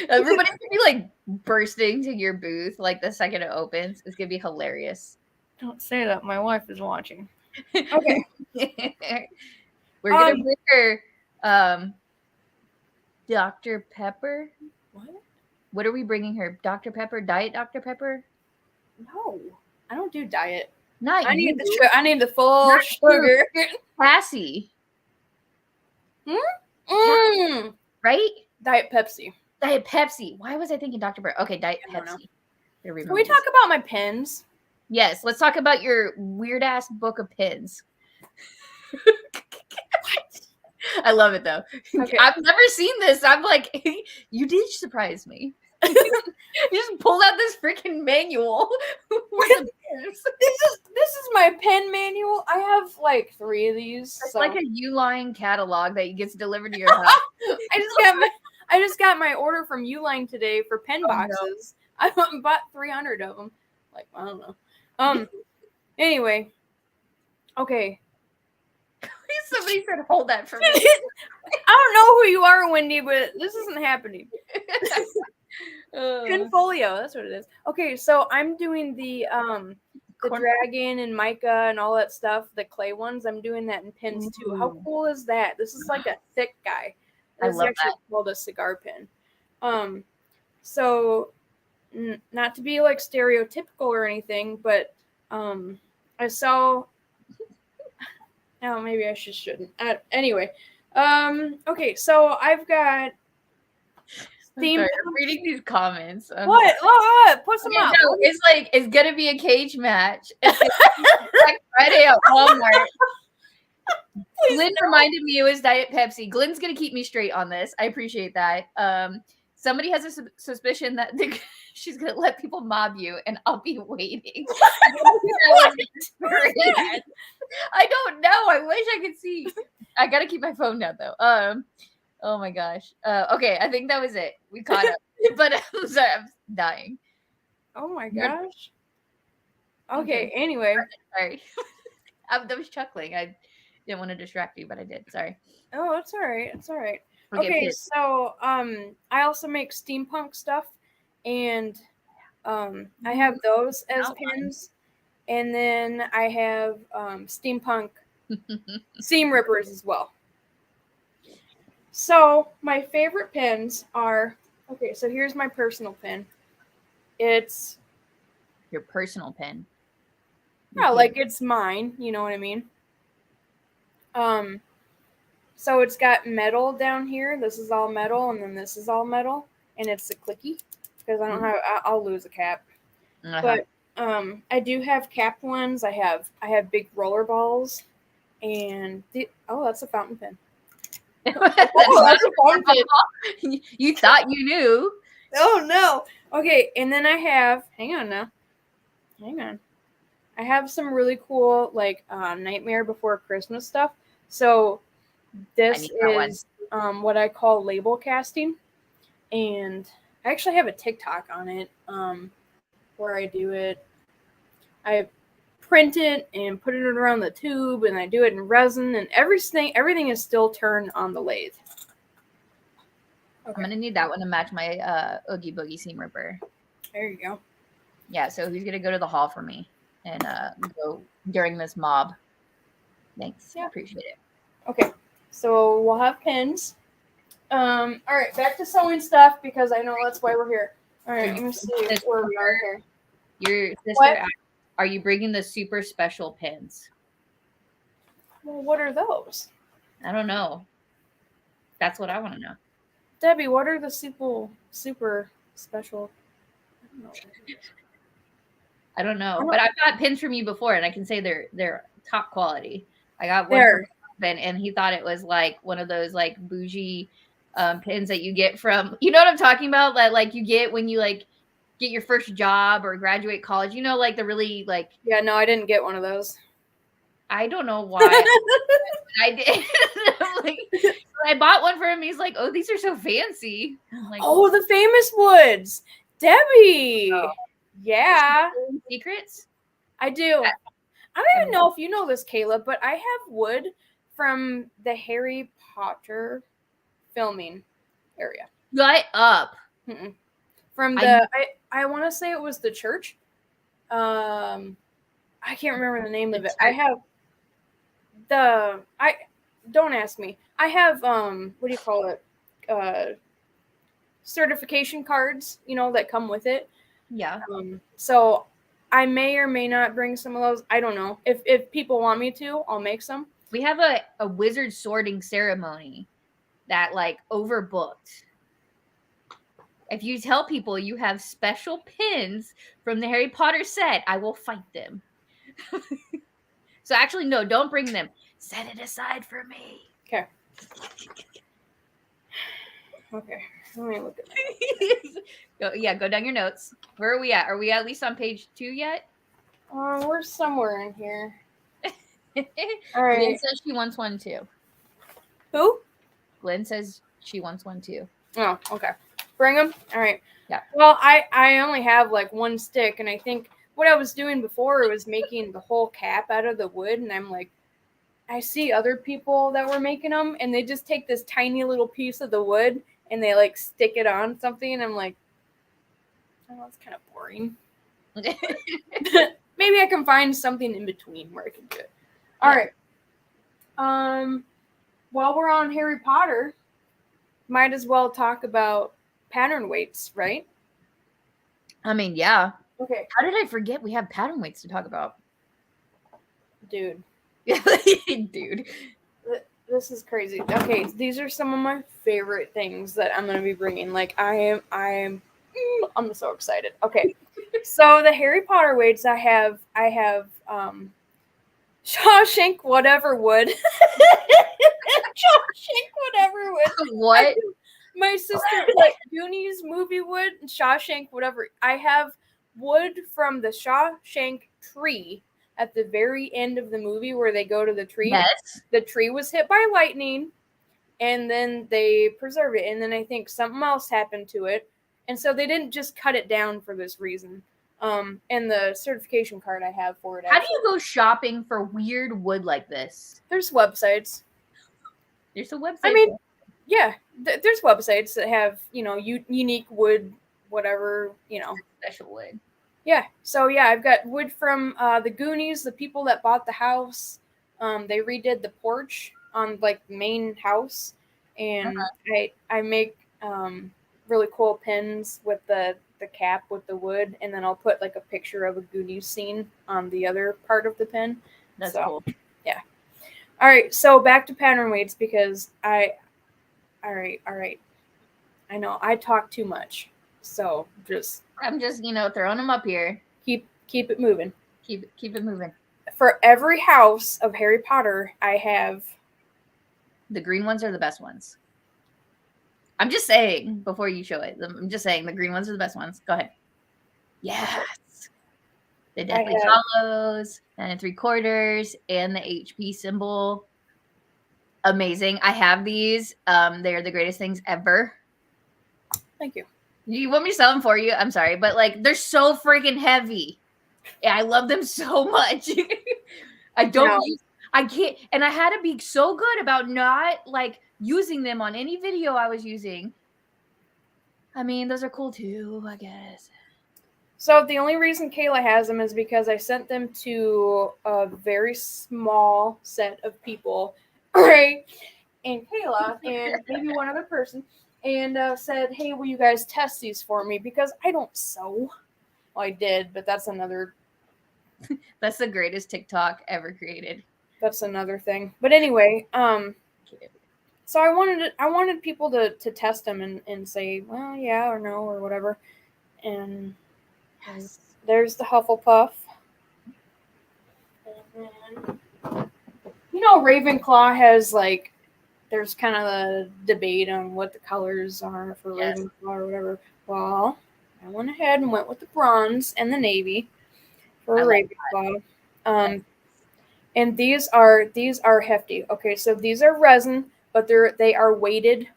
Everybody's gonna be like bursting to your booth like the second it opens. It's gonna be hilarious. Don't say that. My wife is watching. Okay. We're gonna bring her Dr. Pepper. What are we bringing her? Dr. Pepper? Diet Dr. Pepper? No, I don't do diet. Not I you. need the full Not sugar. Cassie. Right? Diet Pepsi. Diet Pepsi. Why was I thinking Dr. Pepper? Okay, Diet Pepsi. Can we talk about my pens? Yes, let's talk about your weird ass book of pins. I love it though. Okay. I've never seen this. I'm like, you did surprise me. You just pulled out this freaking manual. This is my pen manual. I have like 3 of these. It's like a Uline catalog that gets delivered to your house. I just got my order from Uline today for pen boxes. No. I bought 300 of them. Like, I don't know. Anyway. Okay. Somebody said, hold that for me. I don't know who you are, Wendy, but this isn't happening. Pinfolio, that's what it is. Okay, so I'm doing the dragon and mica and all that stuff, the clay ones. I'm doing that in pins too. How cool is that? This is like a thick guy. This is actually called a cigar pin. So not to be like stereotypical or anything, but I saw. Oh, maybe I shouldn't. Anyway, okay, so I've got steam. I'm reading these comments. What? Put some up. No, it's like it's gonna be a cage match. It's Black Friday at Walmart. Glenn reminded me it was Diet Pepsi. Glenn's gonna keep me straight on this. I appreciate that. Somebody has a suspicion that she's gonna let people mob you, and I'll be waiting. I don't know. I wish I could see. I gotta keep my phone down though. Oh my gosh. Okay, I think that was it. We caught up. But I'm sorry, I'm dying. Oh my gosh. Okay. Anyway, sorry. I was chuckling. I didn't want to distract you, but I did. Sorry. Oh, it's all right. It's all right. Okay, so I also make steampunk stuff, and I have those as pins, and then I have steampunk seam rippers as well. So my favorite pins are so here's my personal pin. It's your personal pin. Yeah, like it's mine. You know what I mean? So it's got metal down here. This is all metal, and then this is all metal, and it's a clicky because I don't have. I'll lose a cap. But I do have cap ones. I have big roller balls, and that's a fountain pen. That's a fountain pen. You thought you knew. Oh no. Okay, and then I have. Hang on. I have some really cool like Nightmare Before Christmas stuff. So this is what I call label casting, and I actually have a TikTok on it where I do it. I print it and put it around the tube, and I do it in resin, and everything is still turned on the lathe. Okay. I'm gonna need that one to match my Oogie Boogie seam ripper. There you go. Yeah, so he's gonna go to the hall for me and go during this mob. Thanks. Yeah, appreciate it. Okay, so we'll have pins. All right, back to sewing stuff because I know that's why we're here. All right, let me see where we are here. Your sister, are you bringing the super special pins? Well, what are those? I don't know. That's what I want to know. Debbie, what are the super special? I don't know, but I've got pins from you before, and I can say they're top quality. I got one from my husband, and he thought it was like one of those like bougie pins that you get from, you know what I'm talking about? That like you get when you like get your first job or graduate college. You know, like the really like. Yeah, no, I didn't get one of those. I don't know why I did. Like, I bought one for him. He's like, "Oh, these are so fancy." I'm like, oh, the famous woods, Debbie. Oh. Yeah, secrets. I do. I don't even know if you know this, Kayla, but I have wood from the Harry Potter filming area. Shut up. Mm-mm. From the I want to say it was the church. I can't remember the name of it. I have don't ask me. I have what do you call it? Certification cards, that come with it. Yeah. So I may or may not bring some of those. I don't know. If people want me to, I'll make some. We have a wizard sorting ceremony that like overbooked. If you tell people you have special pins from the Harry Potter set, I will fight them. So actually, no, don't bring them. Set it aside for me. Okay. Okay. Let me look at that. Go down your notes. Where are we at? Are we at least on page 2 yet? We're somewhere in here. All right. Glenn says she wants one too. Who? Glenn says she wants one too. Oh, okay. Bring them? All right. Yeah. Well, I only have like one stick, and I think what I was doing before was making the whole cap out of the wood, and I'm like, I see other people that were making them, and they just take this tiny little piece of the wood, and they like stick it on something, and I'm like, oh, that's kind of boring. Maybe I can find something in between where I can do it. All right. While we're on Harry Potter, might as well talk about pattern weights, right? I mean, yeah. Okay. How did I forget we have pattern weights to talk about? Dude. Dude. This is crazy. Okay, these are some of my favorite things that I'm going to be bringing. Like, I'm so excited. Okay. So the Harry Potter weights I have Shawshank whatever wood. Shawshank whatever wood. What? My sister like Goonies movie wood, Shawshank whatever. I have wood from the Shawshank tree at the very end of the movie where they go to the tree. Yes. The tree was hit by lightning, and then they preserve it. And then I think something else happened to it. And so they didn't just cut it down for this reason. And the certification card I have for it. How do you go shopping for weird wood like this? There's websites. There's a website. I mean, yeah, there's websites that have, unique wood, whatever, special wood. Yeah. So yeah, I've got wood from the Goonies, the people that bought the house. They redid the porch on like the main house, and I make really cool pins with the cap with the wood, and then I'll put like a picture of a Goonies scene on the other part of the pin. That's cool. Yeah. All right. So back to pattern weights because all right. I know I talk too much, so I'm just throwing them up here. Keep it moving. Keep it moving. For every house of Harry Potter, I have the green ones are the best ones. I'm just saying before you show it. I'm just saying the green ones are the best ones. Go ahead. Yes. The Deathly Hallows, 9 3/4, and the HP symbol. Amazing. I have these. They're the greatest things ever. Thank you. You want me to sell them for you? I'm sorry, but like they're so freaking heavy. Yeah, I love them so much. I can't, and I had to be so good about not like using them on any video I was using. I mean, those are cool too, I guess. So the only reason Kayla has them is because I sent them to a very small set of people, right? And Kayla and maybe one other person, and said, "Hey, will you guys test these for me? Because I don't sew." Well, I did, but that's another. That's the greatest TikTok ever created. That's another thing. But anyway, so I wanted people to test them and say, well, yeah or no or whatever. And yes. There's the Hufflepuff. And then, Ravenclaw has like, there's kind of a debate on what the colors are for Ravenclaw or whatever. Well, I went ahead and went with the bronze and the navy for a Ravenclaw. And these are hefty. Okay, so these are resin, but they are weighted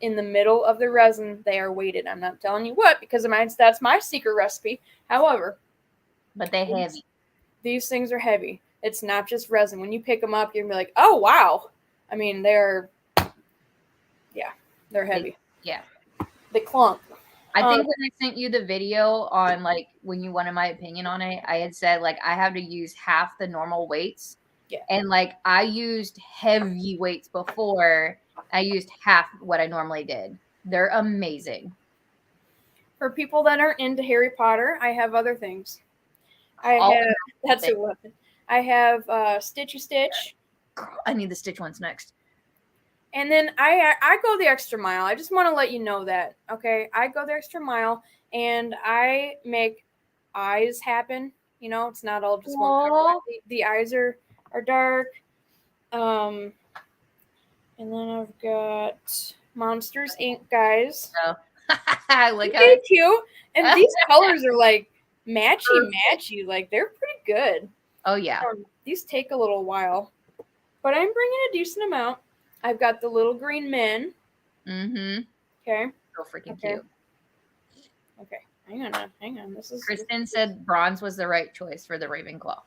in the middle of the resin. They are weighted. I'm not telling you what because that's my secret recipe. However, but they're heavy. These things are heavy. It's not just resin. When you pick them up, you're gonna be like, oh wow. I mean, they're heavy. They clunk. I think when I sent you the video on like when you wanted my opinion on it, I had said like I have to use half the normal weights. Yeah. And like I used heavy weights before. I used half what I normally did. They're amazing. For people that aren't into Harry Potter, I have other things. That's a weapon. I have Stitchy Stitch. I need the Stitch ones next. And then I go the extra mile. I just want to let you know that, okay? I go the extra mile, and I make eyes happen. You know, it's not all just one color. The eyes are dark. And then I've got Monsters Inc. guys. Oh. I like how cute. And these colors are like matchy. Like they're pretty good. Oh yeah. These take a little while, but I'm bringing a decent amount. I've got the little green men. Mm-hmm. Okay. So freaking cute. Okay. Hang on. Kristen said bronze was the right choice for the Ravenclaw.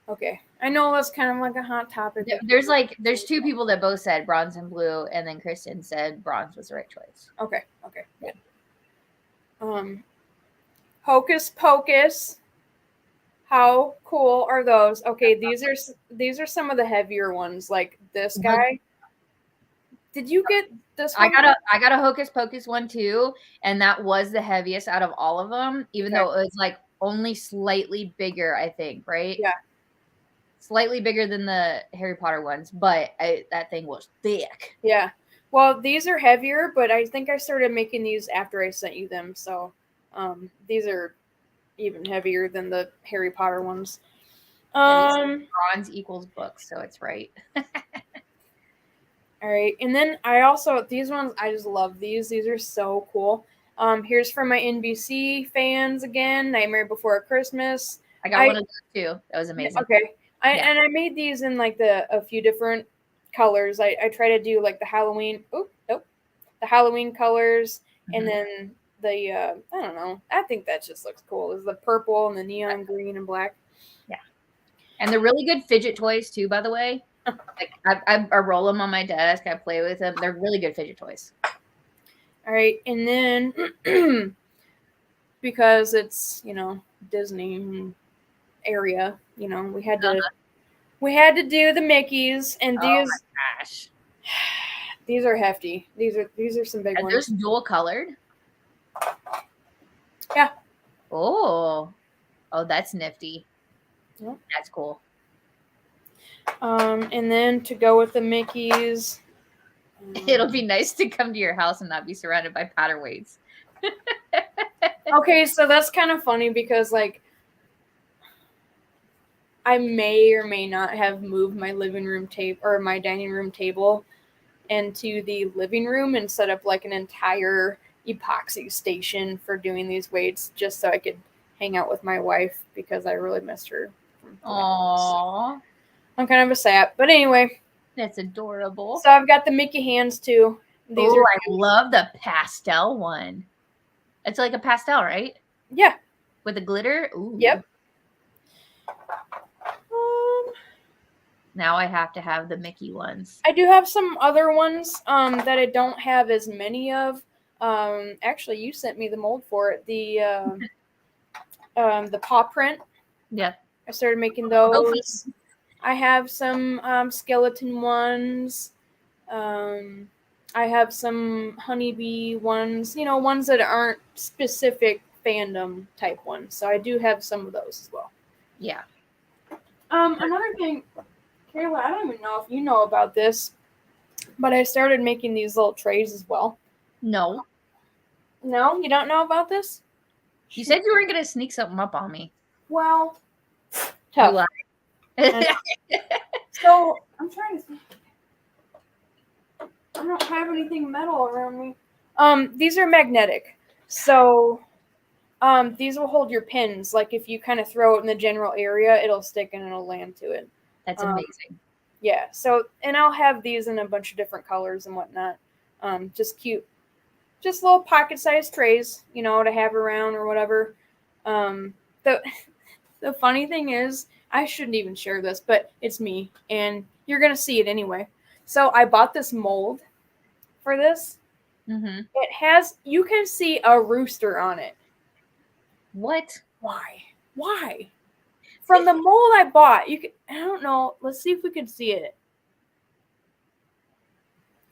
Okay. I know that's kind of like a hot topic. There's two people that both said bronze and blue, and then Kristen said bronze was the right choice. Okay. Good. Hocus Pocus. How cool are those? Okay, these are some of the heavier ones, like this guy. Did you get this one? I got a Hocus Pocus one too, and that was the heaviest out of all of them, even though it was like only slightly bigger, I think, right? Yeah. Slightly bigger than the Harry Potter ones, but that thing was thick. Yeah. Well, these are heavier, but I think I started making these after I sent you them, so these are even heavier than the Harry Potter ones. Bronze equals books, so it's right. All right, and then these ones, I just love these. These are so cool. Here's for my NBC fans again, Nightmare Before Christmas. I got one of those too. That was amazing. Okay. And I made these in like a few different colors. I try to do like the Halloween. The Halloween colors, and then the I don't know. I think that just looks cool. Is the purple and the neon green and black. Yeah. And they're really good fidget toys too, by the way. Like I roll them on my desk. I play with them. They're really good fidget toys. All right, and then because it's Disney area, we had to do the Mickeys, and these. Oh my gosh. These are hefty. These are some big ones. Those dual colored. Yeah. Oh, that's nifty. Yep. That's cool. And then to go with the Mickeys. It'll be nice to come to your house and not be surrounded by paperweights. Okay, so that's kind of funny because like I may or may not have moved my living room table or my dining room table into the living room and set up like an entire epoxy station for doing these weights just so I could hang out with my wife because I really missed her. Aww. I'm kind of a sap, but anyway. That's adorable. So I've got the Mickey hands too. I love the pastel one. It's like a pastel, right? Yeah. With the glitter? Ooh. Yep. Now I have to have the Mickey ones. I do have some other ones that I don't have as many of. Actually, you sent me the mold for it. The paw print. Yeah. I started making those. I have some skeleton ones. I have some honeybee ones. Ones that aren't specific fandom type ones. So I do have some of those as well. Yeah. Another thing, Kayla, I don't even know if you know about this, but I started making these little trays as well. No. No? You don't know about this? You said you were going to sneak something up on me. Well, tough. So, I'm trying to think. I don't have anything metal around me. These are magnetic. So, These will hold your pins. Like if you kind of throw it in the general area, it'll stick and it'll land to it. That's amazing. Yeah. So, and I'll have these in a bunch of different colors and whatnot. Just cute, just little pocket-sized trays, to have around or whatever. The funny thing is, I shouldn't even share this, but it's me, and you're gonna see it anyway. So I bought this mold for this. Mm-hmm. It has, you can see a rooster on it. What? Why? From the mold I bought, I don't know. Let's see if we can see it.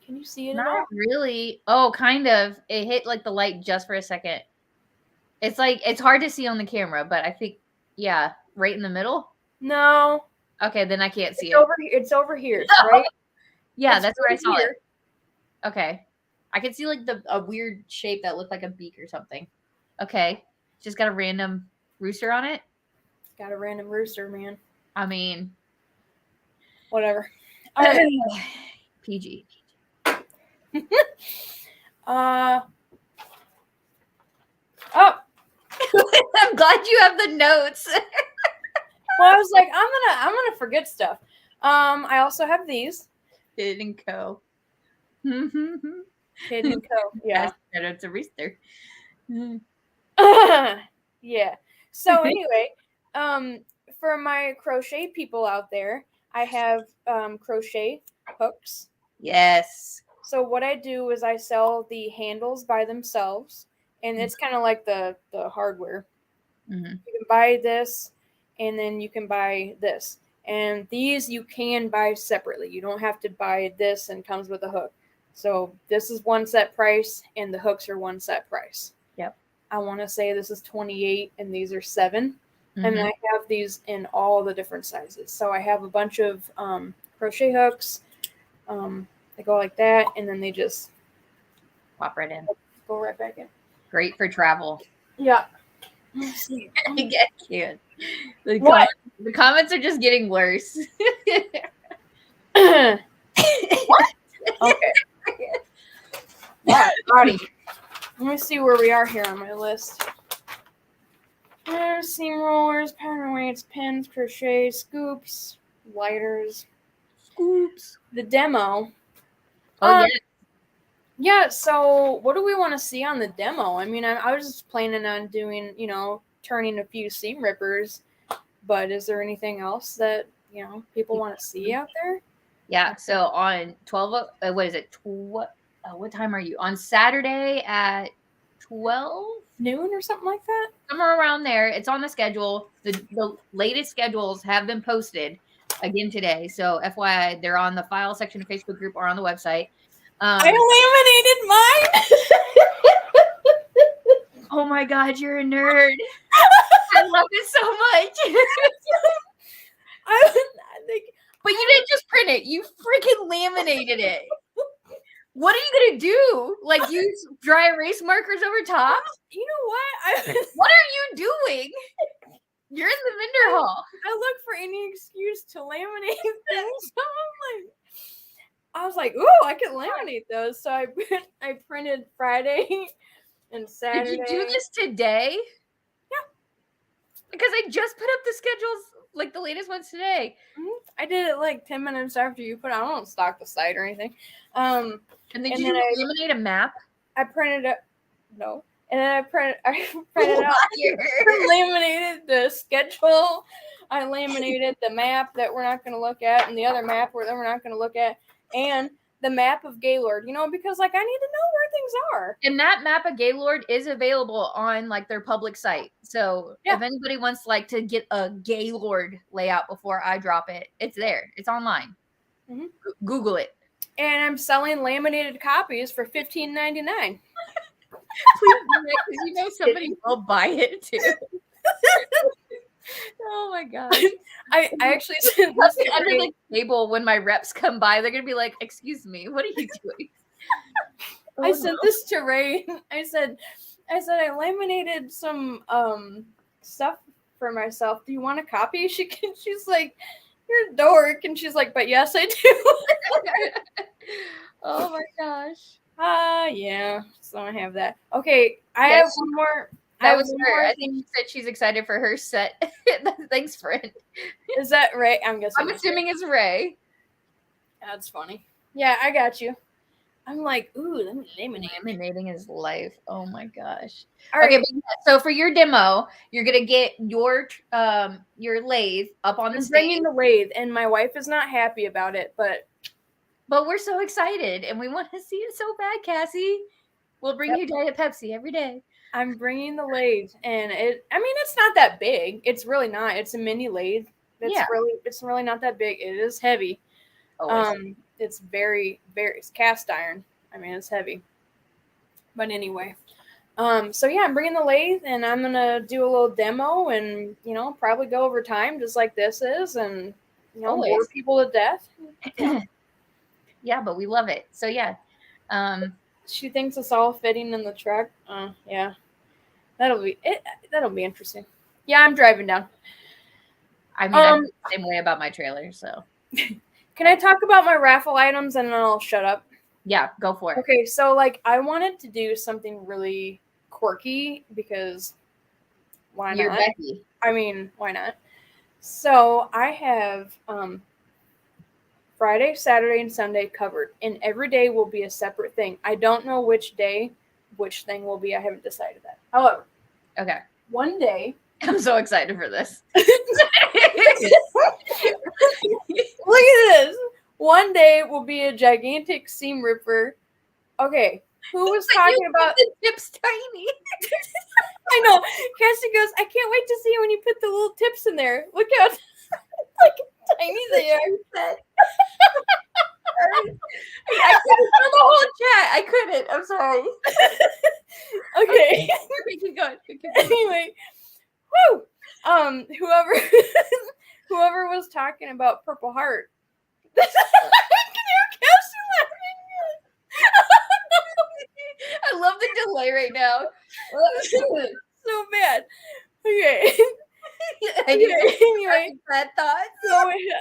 Can you see it at all? Not really. Oh, kind of. It hit like the light just for a second. It's like, it's hard to see on the camera, but I think, yeah, right in the middle. No. Okay, then I can't see it. It's over here, right? Yeah, that's where I saw it. Okay. I can see like a weird shape that looked like a beak or something. Okay. Just got a random rooster on it. Got a random rooster, man. I mean, whatever. All right. PG. Oh. I'm glad you have the notes. Well, I was like, I'm gonna forget stuff. I also have these. Kid and Co. Kid and Co. Yeah. It's a rooster. Yeah. So anyway, for my crochet people out there, I have crochet hooks. Yes. So what I do is I sell the handles by themselves, and it's kind of like the hardware. Mm-hmm. You can buy this, and then you can buy this. And these you can buy separately. You don't have to buy this and comes with a hook. So this is one set price, and the hooks are one set price. Yep. I want to say this is 28, and these are 7. Mm-hmm. And I have these in all the different sizes. So I have a bunch of crochet hooks. They go like that, and then they just pop right in. Go right back in. Great for travel. Yeah. Let's see. I can't. The comments are just getting worse. What? Okay. Yeah, alrighty. Let me see where we are here on my list. There's seam rollers, pattern weights, pins, crochet, scoops, lighters. Scoops. The demo. Oh, yeah. Yeah, so what do we want to see on the demo? I mean, I was just planning on doing, turning a few seam rippers, but is there anything else that, people want to see out there? Yeah, so on 12, what is it? What time are you? On Saturday at 12? Noon or something like that? Somewhere around there. It's on the schedule. The latest schedules have been posted again today. So FYI, they're on the file section of Facebook group or on the website. I laminated mine. Oh my God, you're a nerd. I love it so much. But you didn't just print it. You freaking laminated it. What are you going to do? Like use dry erase markers over top? You know what? What are you doing? You're in the vendor hall. I look for any excuse to laminate things. So I was like, ooh, I can laminate those. So I printed Friday and Saturday. Did you do this today? Yeah. Because I just put up the schedules, like the latest ones today. Mm-hmm. I did it like 10 minutes after you put it. I don't stalk the site or anything. And then did you laminate a map? I printed it. No. And then I printed out. I laminated the schedule. I laminated the map that we're not going to look at, and the other map that we're not going to look at, and the map of Gaylord. Because like I need to know where things are. And that map of Gaylord is available on like their public site. So if anybody wants like to get a Gaylord layout before I drop it, it's there. It's online. Mm-hmm. Google it. And I'm selling laminated copies for $15.99. Please do that because somebody will buy it too. Oh my God. I actually said this under the table when my reps come by, they're gonna be like, "Excuse me, what are you doing?" I sent this to Ray. I said I laminated some stuff for myself. Do you want a copy? She's like, "You're a dork," and she's like, "But yes, I do." Oh my gosh. Yeah. So I have that. Okay, I have one more That was her. I think she said she's excited for her set. Thanks, friend. Is that Ray? I'm guessing. I'm assuming it's Ray. That's funny. Yeah, I got you. I'm like, ooh, laminating his life. Oh my gosh. All right. Okay, so for your demo, you're gonna get your lathe up on the stage. Bringing the lathe, and my wife is not happy about it, but we're so excited, and we want to see it so bad, Cassie. We'll bring you Diet Pepsi every day. I'm bringing the lathe, and it's not that big. It's really not. It's a mini lathe. It's really not that big. It is heavy. It's very, very, it's cast iron. I mean, it's heavy. But anyway, so yeah, I'm bringing the lathe, and I'm gonna do a little demo, and probably go over time just like this is, and bore people to death. Yeah, but we love it. So yeah, she thinks it's all fitting in the truck. Yeah, that'll be it. That'll be interesting. Yeah, I'm driving down. I mean, I feel the same way about my trailer. So, can I talk about my raffle items and then I'll shut up? Yeah, go for it. Okay, so I wanted to do something really quirky because why not? You're Becky. I mean, why not? So I have Friday, Saturday, and Sunday covered, and every day will be a separate thing. I don't know which day which thing will be. I haven't decided that. However, okay, one day. I'm so excited for this. Look at this. One day will be a gigantic seam ripper. Okay, who was talking about the tips tiny? I know. Cassie goes, I can't wait to see when you put the little tips in there. Look how tiny they are. I couldn't tell the whole chat. I couldn't. I'm sorry. Okay. Keep going. Anyway, whoo. Whoever was talking about Purple Heart. Can you hear Cassie laughing? I love the delay right now. So bad. Okay. Anyway, bad thoughts. So you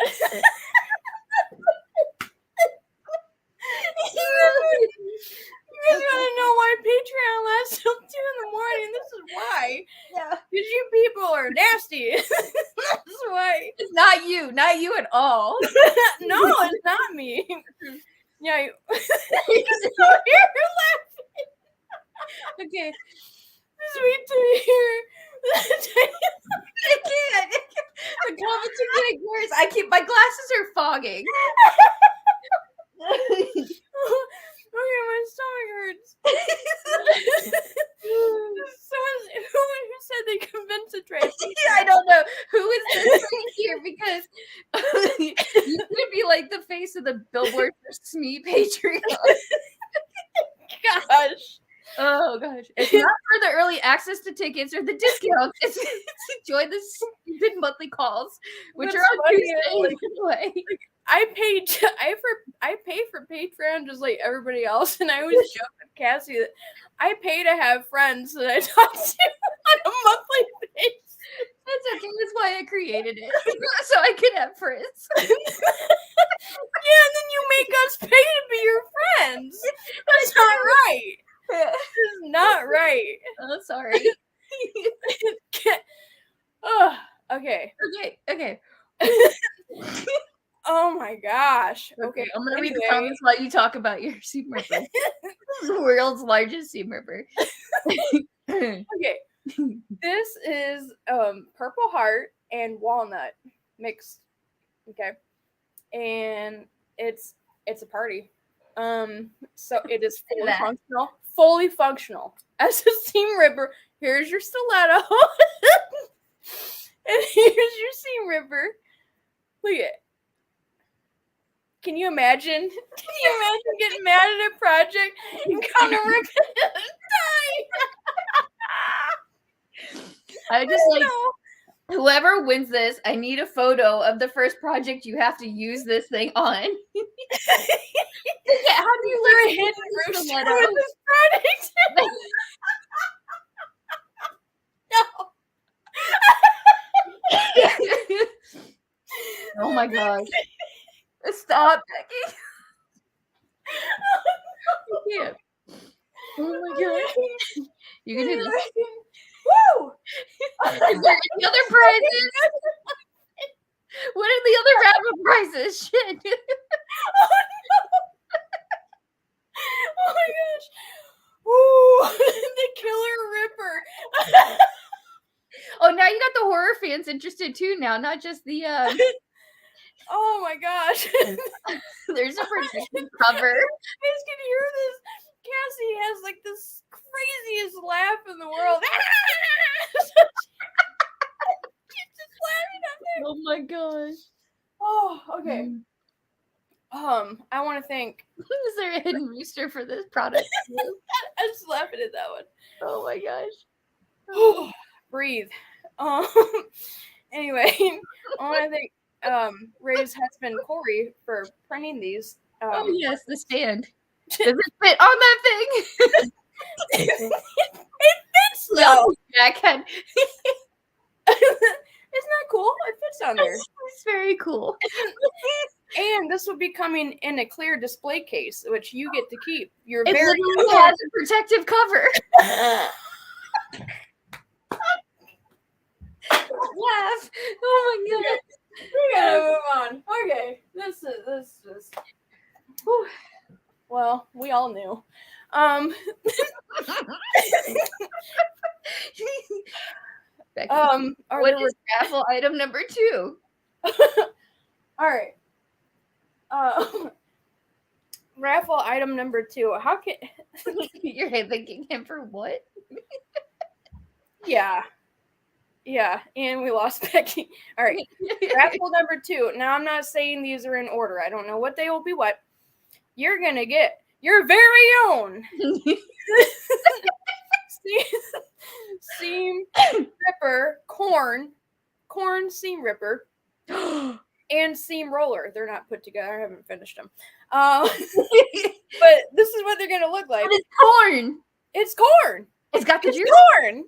guys want to know why Patreon lasts till 2 a.m? This is why. Yeah. Because you people are nasty. That's why. It's not you at all. No, it's not me. Yeah. You're laughing. Okay. Sweet to hear. I can't. The comments are getting worse. My glasses are fogging. Okay, my stomach hurts. Who said they convinced a trans? I don't know. Who is this right here? Because you could be like the face of the billboard for SME Patreon. Gosh. Oh gosh. It's not for the early access to tickets or the discounts. It's to join the stupid monthly calls, which are on Tuesday anyway. I pay for Patreon just like everybody else, and I always joke with Cassie that I pay to have friends that I talk to on a monthly basis. That's okay. That's why I created it, so I could have friends. Yeah, and then you make us pay to be your friends. That's not right. This is not right. Oh, sorry. Oh, okay. Okay. Oh my gosh. Okay, I'm gonna read the comments while you talk about your seam ripper. The world's largest seam ripper. Okay. This is Purple Heart and walnut mixed. Okay. And it's a party. So it is fully functional as a seam ripper. Here's your stiletto. And here's your seam ripper. Look at it. Can you imagine? Getting mad at a project and come to rip it and die? I just whoever wins this, I need a photo of the first project you have to use this thing on. Yeah, how do you learn a hidden rooster with this product? No. Oh my gosh. Stop, Becky. I can't. Oh my god. You can do this. Is there any other prizes? What are the other raffle prizes? Shit. Oh my gosh. Ooh, the Killer Ripper. Oh, now you got the horror fans interested too now, not just the Oh my gosh. there's a protective cover. You guys can hear this. Cassie has like this craziest laugh in the world. She's just laughing up there. Oh my gosh. Oh, okay. I want to thank. Is there a hidden rooster for this product? I'm just laughing at that one. Oh my gosh. Breathe. Anyway, I want to thank Ray's husband Corey for printing these. Oh yes, the stand. Does it fit on that thing? It fits though. Backhand. Isn't that cool? It fits on there. It's very cool. And this will be coming in a clear display case, which you get to keep. Your It very literally has a protective cover. Laugh. Oh my god. We gotta move on. Okay, this is. Whew. Well, we all knew. Becky, What what is raffle item number 2? All right. Raffle item number 2. How can You're thanking him for what? Yeah, and we lost Becky. All right. Raffle number 2. Now I'm not saying these are in order. I don't know what they will be. What you're gonna get your very own seam ripper corn seam ripper and seam roller. They're not put together. I haven't finished them. But this is what they're gonna look like. But it's corn. It's corn. It's got the It's juice. corn.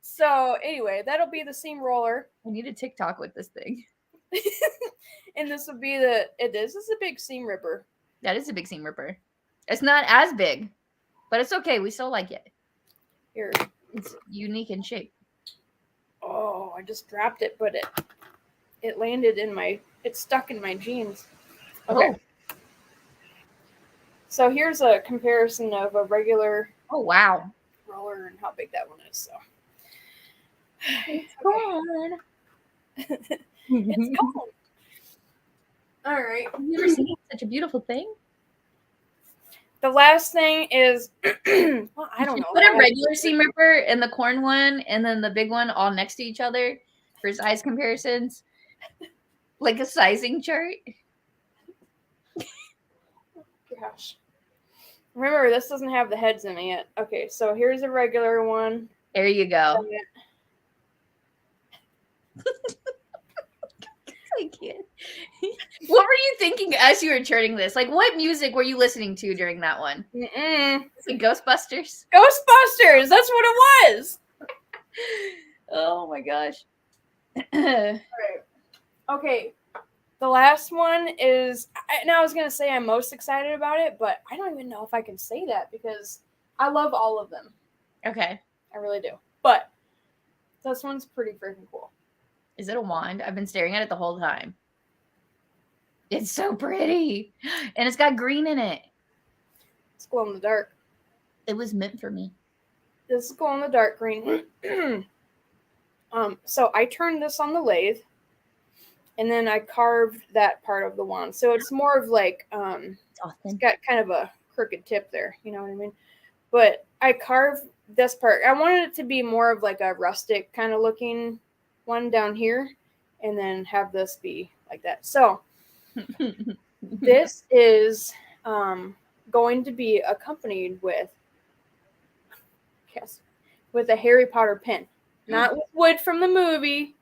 So anyway, that'll be the seam roller. I need a TikTok with this thing. And this will be this is a big seam ripper. That is a big seam ripper. It's not as big, but it's okay. We still like it. Here. It's unique in shape. Oh, I just dropped it, but it landed it's stuck in my jeans. Okay. Oh. So here's a comparison of a regular wow. roller and how big that one is. So It's corn. it's corn. All right. Have you ever seen such a beautiful thing? The last thing is, well, I don't know. Put a regular seam ripper and the corn one, and then the big one all next to each other for size comparisons, like a sizing chart. Gosh. Remember, this doesn't have the heads in it yet. Okay, so here's a regular one. There you go. I can't. What were you thinking as you were charting this? Like, what music were you listening to during that one? Is it Ghostbusters? Ghostbusters! That's what it was! Oh my gosh. All right. Okay. The last one is, I was going to say I'm most excited about it, but I don't even know if I can say that because I love all of them. Okay. I really do. But this one's pretty freaking cool. Is it a wand? I've been staring at it the whole time. It's so pretty. And it's got green in it. It's glow in the dark. It was meant for me. This is glow in the dark green. So I turned this on the lathe and then I carved that part of the wand. So it's more of like, it's got kind of a crooked tip there. You know what I mean? But I carved this part. I wanted it to be more of like a rustic kind of looking one down here and then have this be like that. So this is going to be accompanied with a Harry Potter pin. Not with wood from the movie.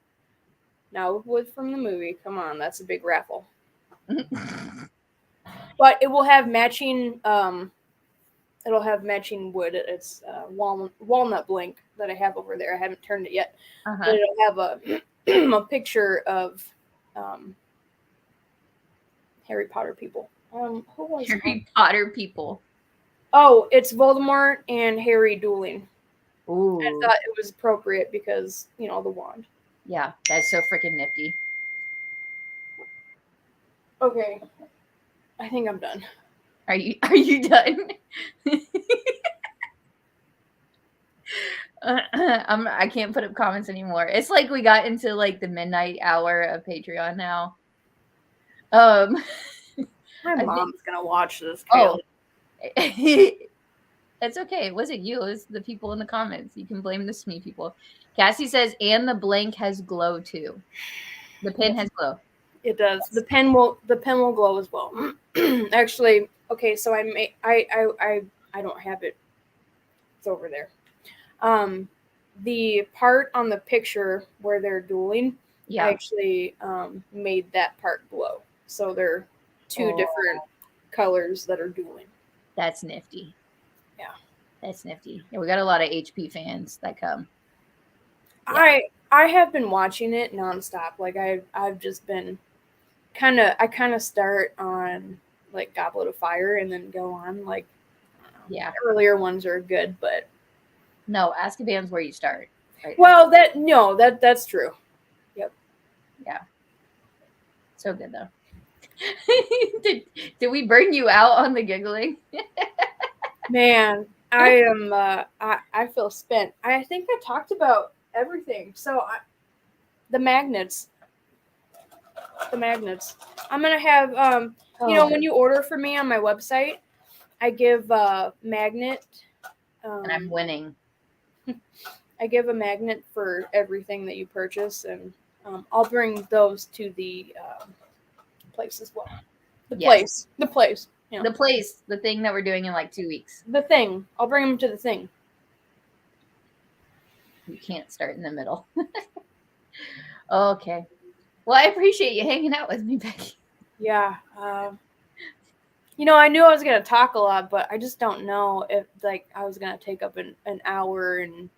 No, wood from the movie. Come on, that's a big raffle. But it will have matching it'll have matching wood. It's walnut blank that I have over there. I haven't turned it yet. But it'll have a picture of Harry Potter people. Who was Harry Potter people? Oh, it's Voldemort and Harry dueling. Ooh. I thought it was appropriate because, the wand. Yeah, that's so freaking nifty. Okay. I think I'm done. Are you done? I can't put up comments anymore. It's like we got into like the midnight hour of Patreon now. My mom's gonna watch this. Oh, that's okay. It wasn't you. It was the people in the comments. You can blame the SME people. Cassie says, and the blank has glow too. The pen has glow. It does. The pen will glow as well. Actually, okay. So I don't have it. It's over there. The part on the picture where they're dueling, I actually made that part glow. So they're two different colors that are dueling. That's nifty. Yeah. That's nifty. Yeah, we got a lot of HP fans that come. Yeah. I have been watching it nonstop. Like I've just been I kind of start on like Goblet of Fire and then go on like earlier ones are good, but no, Azkaban's where you start. Right? Well, that's true. Yep. Yeah. So good though. Did we burn you out on the giggling? Man, I am. I feel spent. I think I talked about everything. So the magnets. I'm gonna have when you order for me on my website, I give a magnet. And I'm winning. I give a magnet for everything that you purchase, and I'll bring those to the place as well. The place. Yeah. The place. The thing that we're doing in like 2 weeks. The thing. I'll bring them to the thing. You can't start in the middle. Okay. Well, I appreciate you hanging out with me, Becky. Yeah. I knew I was going to talk a lot, but I just don't know if like I was going to take up an hour and.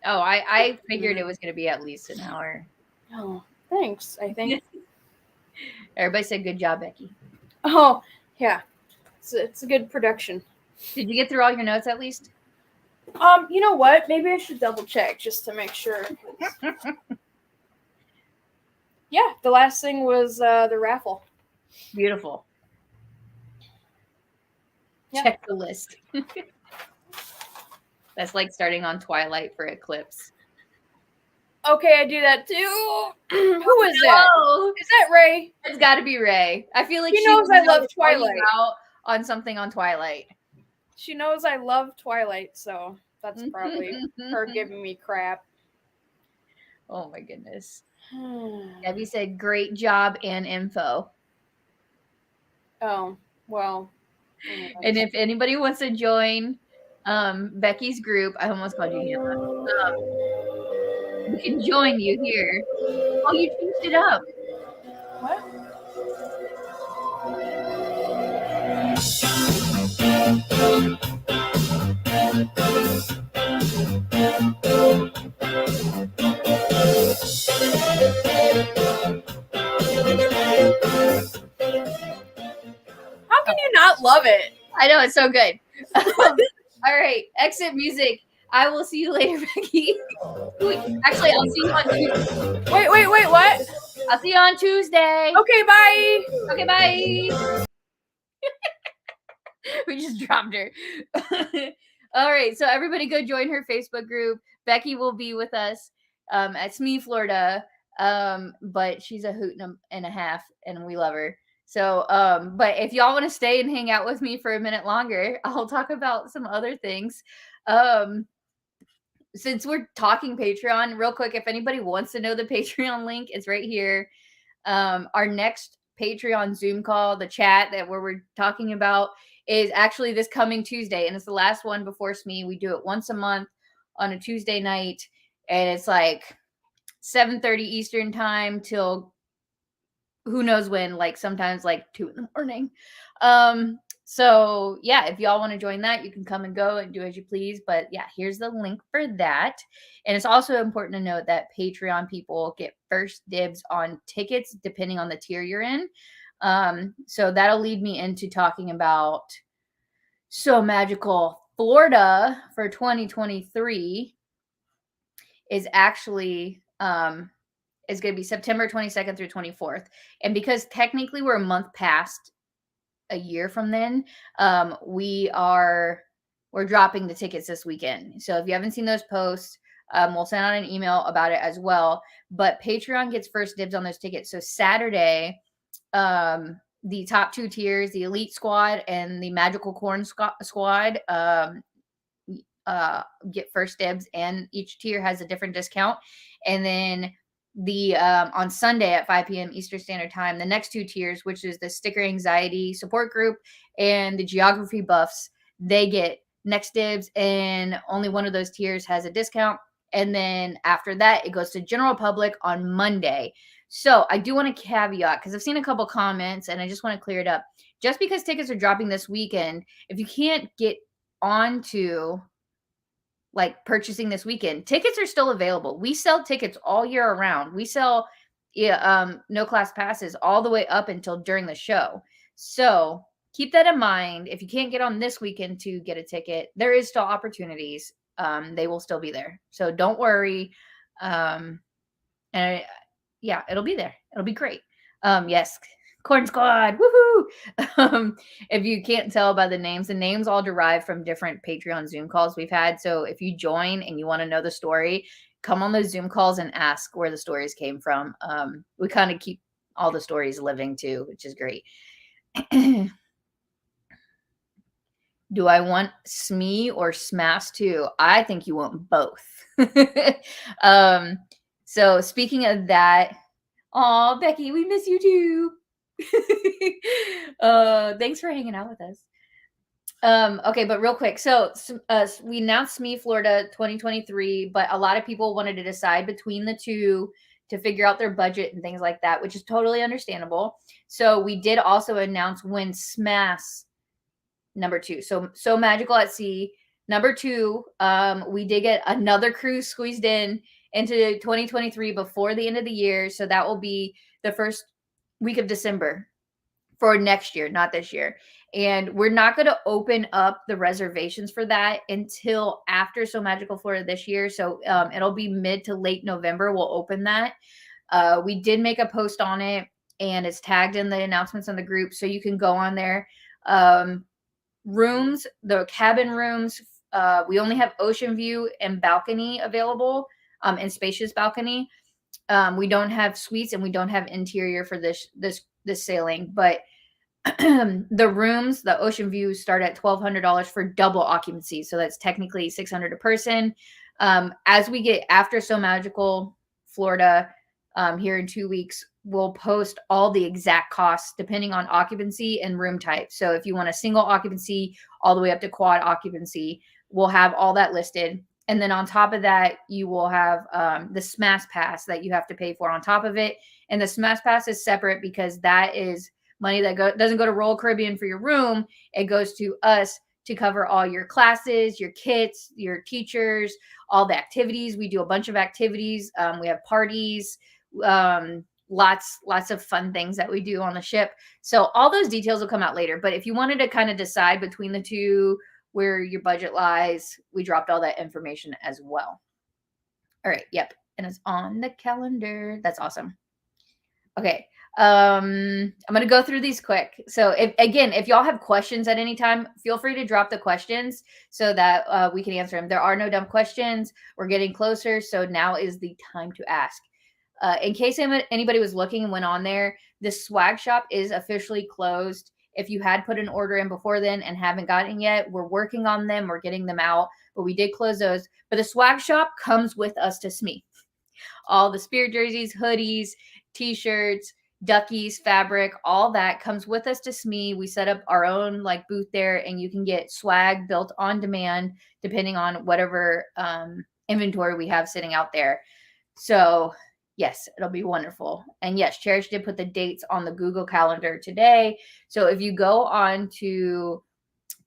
Oh, I figured it was going to be at least an hour. Oh, thanks. I think. Everybody said good job, Becky. Oh, yeah. It's a good production. Did you get through all your notes at least? You know what? Maybe I should double check just to make sure. Yeah, the last thing was the raffle. Beautiful. Yeah. Check the list. That's like starting on Twilight for Eclipse. Okay, I do that too. Who is that? Is that Ray? It's got to be Ray. I feel like she knows I love Twilight. Out on something on Twilight. She knows I love Twilight, so that's probably her giving me crap. Oh my goodness. Gabby said, "Great job and info." Oh well. And if anybody wants to join Becky's group, I almost called you Hannah. We can join you here. Oh, you changed it up. What? How can you not love it? I know, it's so good. All right, exit music. I will see you later, Becky. Actually, I'll see you on Tuesday. Wait, what? I'll see you on Tuesday. Okay, bye. Okay, bye. We just dropped her. All right, so everybody go join her Facebook group. Becky will be with us at SME, Florida, but she's a hoot and a half, and we love her. So, but if y'all want to stay and hang out with me for a minute longer, I'll talk about some other things. Since we're talking Patreon, real quick, if anybody wants to know the Patreon link, it's right here. Our next Patreon Zoom call, the chat that we're talking about, is actually this coming Tuesday, and it's the last one before SME. We do it once a month on a Tuesday night, and it's like 7:30 Eastern time till who knows when, like sometimes like 2 a.m. So yeah, if y'all want to join that, you can come and go and do as you please. But yeah, here's the link for that. And it's also important to note that Patreon people get first dibs on tickets depending on the tier you're in. So that'll lead me into talking about So Magical Florida for 2023. is actually is going to be September 22nd through 24th. And because technically we're a month past a year from then, we're dropping the tickets this weekend. So if you haven't seen those posts, we'll send out an email about it as well. But Patreon gets first dibs on those tickets. So Saturday, the top 2 tiers, the Elite Squad and the Magical Corn Squad, get first dibs, and each tier has a different discount. And then the on Sunday at 5 p.m. Eastern Standard Time, the next 2 tiers, which is the Sticker Anxiety Support Group and the Geography Buffs, they get next dibs, and only one of those tiers has a discount. And then after that, it goes to general public on Monday. So I do want to caveat, because I've seen a couple comments and I just want to clear it up. Just because tickets are dropping this weekend, if you can't get onto like purchasing this weekend, tickets are still available. We sell tickets all year around. We sell no class passes all the way up until during the show. So keep that in mind. If you can't get on this weekend to get a ticket, there is still opportunities. They will still be there. So don't worry. And yeah, it'll be there. It'll be great. Yes. Corn Squad, woohoo! If you can't tell by the names all derive from different Patreon Zoom calls we've had. So if you join and you want to know the story, come on those Zoom calls and ask where the stories came from. We kind of keep all the stories living too, which is great. Do I want SME or SMAS too? I think you want both. So speaking of that, oh, Becky, we miss you too. Thanks for hanging out with us. Okay, but real quick, so we announced SME Florida 2023, but a lot of people wanted to decide between the two to figure out their budget and things like that, which is totally understandable. So we did also announce when SMAS number 2, so Magical at Sea number 2, we did get another cruise squeezed into 2023 before the end of the year. So that will be the first week of December for next year, not this year. And we're not going to open up the reservations for that until after So Magical Florida this year. So it'll be mid to late November. We'll open that. We did make a post on it, and it's tagged in the announcements on the group. So you can go on there. Rooms, the cabin rooms, we only have ocean view and balcony available, and spacious balcony. We don't have suites, and we don't have interior for this sailing, but the rooms, the ocean views start at $1,200 for double occupancy. So that's technically $600 a person. As we get after So Magical Florida, here in 2 weeks, we'll post all the exact costs depending on occupancy and room type. So if you want a single occupancy all the way up to quad occupancy, we'll have all that listed. And then on top of that, you will have the SMAS pass that you have to pay for on top of it. And the SMAS pass is separate because that is money that doesn't go to Royal Caribbean for your room. It goes to us to cover all your classes, your kits, your teachers, all the activities. We do a bunch of activities. We have parties, lots of fun things that we do on the ship. So all those details will come out later. But if you wanted to kind of decide between the two where your budget lies, we dropped all that information as well. All right. Yep. And it's on the calendar. That's awesome. Okay. I'm going to go through these quick. So if y'all have questions at any time, feel free to drop the questions so that we can answer them. There are no dumb questions. We're getting closer. So now is the time to ask. In case anybody was looking and went on there, the swag shop is officially closed. If you had put an order in before then and haven't gotten yet, we're working on them. We're getting them out, but we did close those. But the swag shop comes with us to SME. All the Spirit jerseys, hoodies, t-shirts, duckies, fabric, all that comes with us to SME. We set up our own booth there, and you can get swag built on demand depending on whatever inventory we have sitting out there. So yes, it'll be wonderful. And yes, Cherish did put the dates on the Google Calendar today. So if you go on to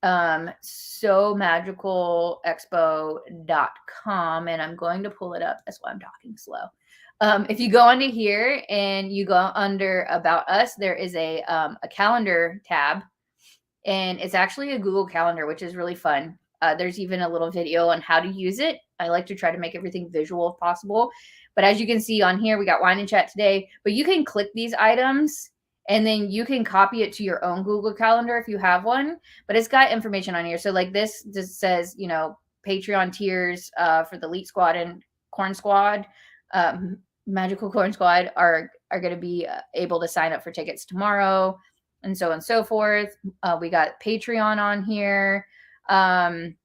sewmagicalexpo.com, and I'm going to pull it up. That's why I'm talking slow. If you go onto here and you go under About Us, there is a calendar tab, and it's actually a Google Calendar, which is really fun. There's even a little video on how to use it. I like to try to make everything visual if possible. But as you can see on here, we got Whine and Chat today, but you can click these items and then you can copy it to your own Google Calendar if you have one, but it's got information on here. So like this just says, you know, Patreon tiers for the Elite Squad and Corn Squad, Magical Corn Squad are going to be able to sign up for tickets tomorrow, and so on and so forth. We got Patreon on here.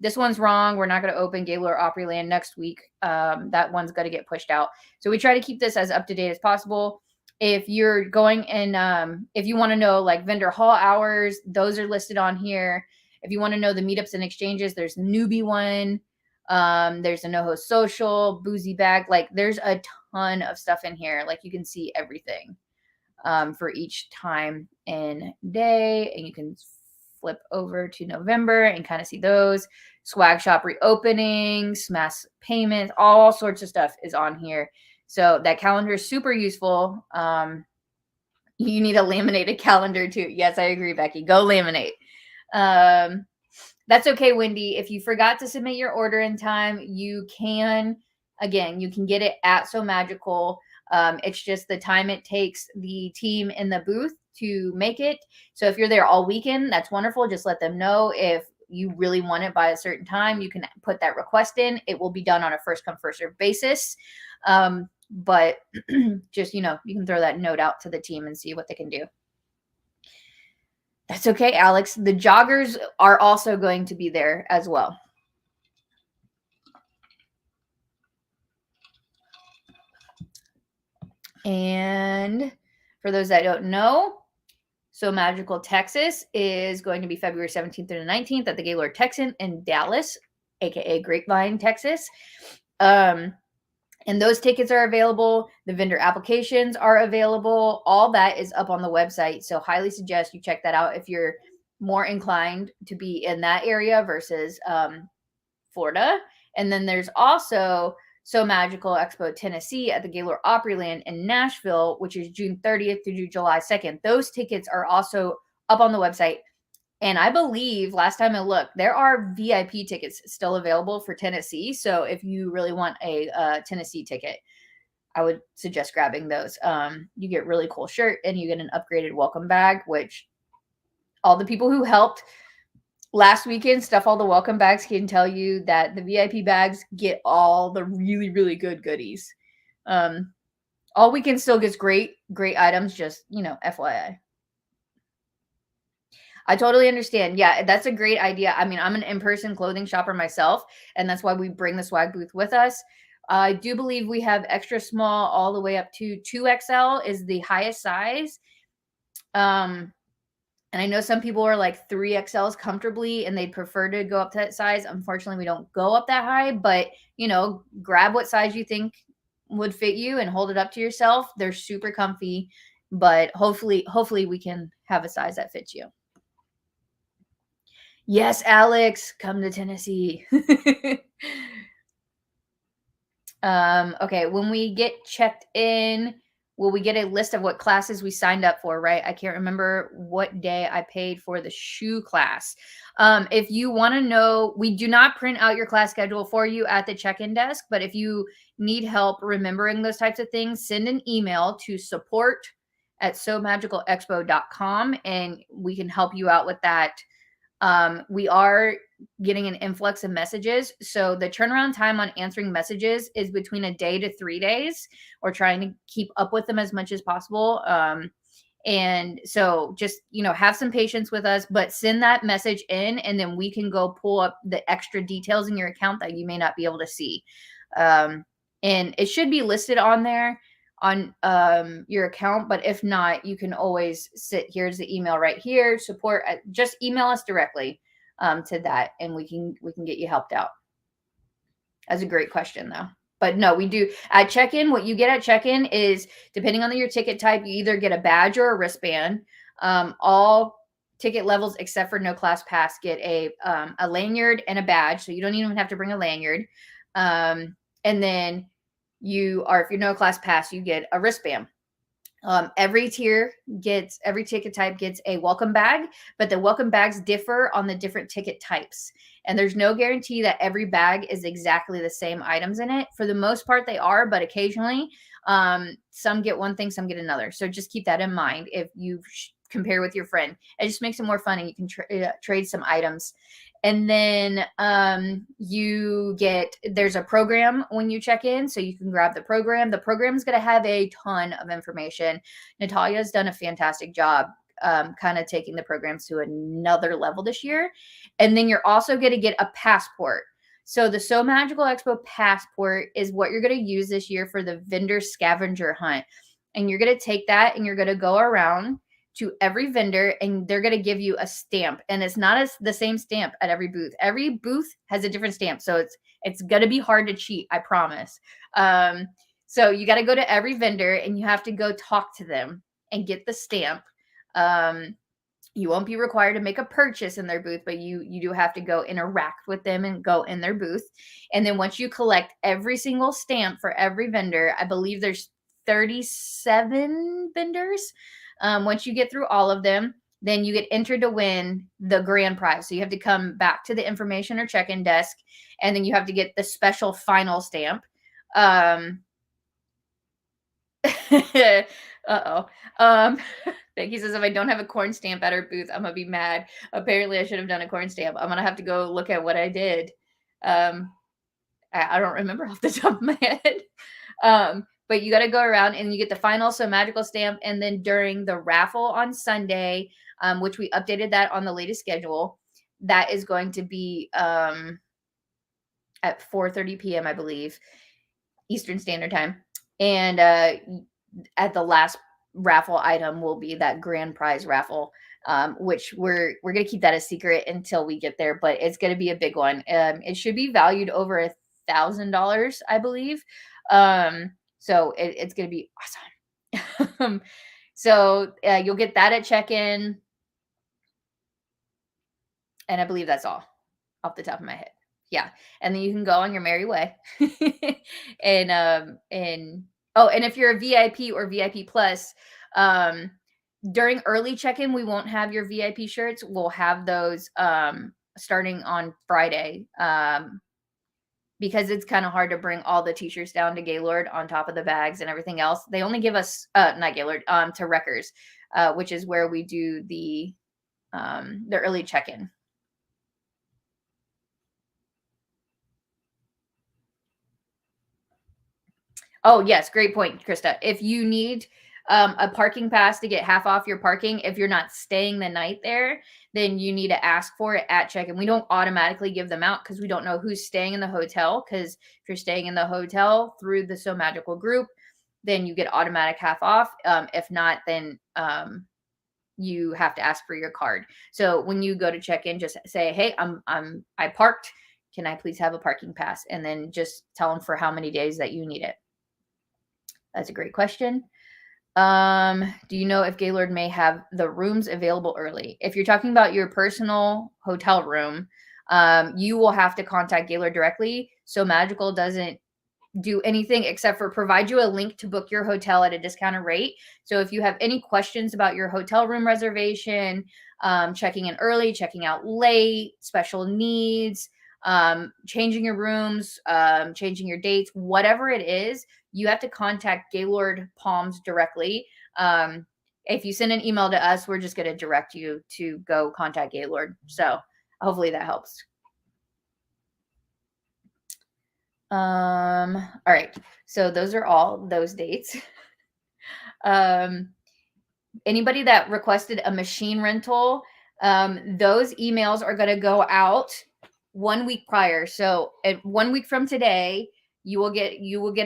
This one's wrong. We're not going to open Gaylord Opryland next week. That one's going to get pushed out. So we try to keep this as up to date as possible. If you're going and if you want to know like vendor hall hours, those are listed on here. If you want to know the meetups and exchanges, there's a newbie one. There's a NoHo social, boozy bag. Like there's a ton of stuff in here. Like you can see everything for each time and day, and you can flip over to November and kind of see those. Swag shop reopening, SMAS payments, all sorts of stuff is on here. So that calendar is super useful. You need a laminated calendar too. Yes, I agree, Becky. Go laminate. That's okay, Wendy. If you forgot to submit your order in time, you can get it at So Magical. It's just the time it takes the team in the booth to make it. So if you're there all weekend, that's wonderful. Just let them know. If you really want it by a certain time, you can put that request in. It will be done on a first come, first serve basis. But just, you know, you can throw that note out to the team and see what they can do. That's okay, Alex. The joggers are also going to be there as well. And for those that don't know, So Magical Texas is going to be February 17th through the 19th at the Gaylord Texan in Dallas, aka Grapevine, Texas. And those tickets are available. The vendor applications are available. All that is up on the website. So highly suggest you check that out if you're more inclined to be in that area versus Florida. And then there's also So Magical Expo Tennessee at the Gaylord Opryland in Nashville, which is June 30th through July 2nd. Those tickets are also up on the website. And I believe last time I looked, there are VIP tickets still available for Tennessee. So if you really want a Tennessee ticket, I would suggest grabbing those. You get really cool shirt and you get an upgraded welcome bag, which all the people who helped last weekend stuff all the welcome bags can tell you that the VIP bags get all the really, really good goodies. All weekend still gets great items, just, you know, FYI. I totally understand. Yeah, that's a great idea. I mean, I'm an in-person clothing shopper myself, and that's why we bring the swag booth with us. I do believe we have extra small all the way up to 2XL is the highest size. And I know some people are like 3XLs comfortably and they'd prefer to go up to that size. Unfortunately, we don't go up that high, but you know, grab what size you think would fit you and hold it up to yourself. They're super comfy, but hopefully we can have a size that fits you. Yes, Alex, come to Tennessee. Okay, when we get checked in, will we get a list of what classes we signed up for, right? I can't remember what day I paid for the shoe class. If you want to know, we do not print out your class schedule for you at the check-in desk, but if you need help remembering those types of things, send an email to support@sewmagicalexpo.com and we can help you out with that. We are getting an influx of messages. So the turnaround time on answering messages is between a day to 3 days. We're trying to keep up with them as much as possible. And so just, you know, have some patience with us, but send that message in and then we can go pull up the extra details in your account that you may not be able to see. And it should be listed on there on your account, but if not, you can always here's the email right here, support, just email us directly to that and we can get you helped out. That's a great question though. But no, we do at check-in. What you get at check-in is, depending on your ticket type, you either get a badge or a wristband. All ticket levels except for no class pass get a lanyard and a badge, so you don't even have to bring a lanyard. And then if you're no class pass, you get a wristband. Every ticket type gets a welcome bag, but the welcome bags differ on the different ticket types. And there's no guarantee that every bag is exactly the same items in it. For the most part, they are, but occasionally some get one thing, some get another. So just keep that in mind if you compare with your friend. It just makes it more fun, and you can trade some items. And then there's a program when you check in, so you can grab the program. The program is going to have a ton of information. Natalia's done a fantastic job kind of taking the programs to another level this year. And then you're also going to get a passport. So the So Magical Expo passport is what you're going to use this year for the vendor scavenger hunt. And you're going to take that and you're going to go around to every vendor, and they're going to give you a stamp, and it's not the same stamp at every booth. Every booth has a different stamp, so it's going to be hard to cheat, I promise. So you got to go to every vendor and you have to go talk to them and get the stamp. You won't be required to make a purchase in their booth, but you do have to go interact with them and go in their booth. And then once you collect every single stamp for every vendor, I believe there's 37 vendors. Once you get through all of them, then you get entered to win the grand prize. So you have to come back to the information or check-in desk, and then you have to get the special final stamp. Uh-oh. Becky says, if I don't have a corn stamp at her booth, I'm gonna be mad. Apparently I should have done a corn stamp. I'm gonna have to go look at what I did. I don't remember off the top of my head. But you got to go around and you get the final So Magical stamp. And then during the raffle on Sunday, which we updated that on the latest schedule, that is going to be at 4:30 p.m., I believe, Eastern Standard Time. And at the last raffle item will be that grand prize raffle, which we're going to keep that a secret until we get there, but it's going to be a big one. It should be valued over $1,000, I believe. So it's going to be awesome. So you'll get that at check-in. And I believe that's all off the top of my head. Yeah. And then you can go on your merry way. And if you're a VIP or VIP plus, during early check-in, we won't have your VIP shirts. We'll have those starting on Friday. Because it's kind of hard to bring all the t-shirts down to Gaylord on top of the bags and everything else. They only give us, not Gaylord, to Wreckers, which is where we do the early check-in. Oh, yes. Great point, Krista. If you need a parking pass to get half off your parking, if you're not staying the night there, then you need to ask for it at check-in. We don't automatically give them out because we don't know who's staying in the hotel. Because if you're staying in the hotel through the So Magical group, then you get automatic half off. If not, then you have to ask for your card. So when you go to check-in, just say, "Hey, I parked. Can I please have a parking pass?" And then just tell them for how many days that you need it. That's a great question. Do you know if Gaylord may have the rooms available early? If you're talking about your personal hotel room, you will have to contact Gaylord directly. So Magical doesn't do anything except for provide you a link to book your hotel at a discounted rate. So if you have any questions about your hotel room reservation, checking in early, checking out late, special needs, changing your rooms, changing your dates, whatever it is, you have to contact Gaylord Palms directly. If you send an email to us, we're just going to direct you to go contact Gaylord. So hopefully that helps. All right. So those are all those dates. Anybody that requested a machine rental, those emails are going to go out 1 week prior. So at 1 week from today, you will get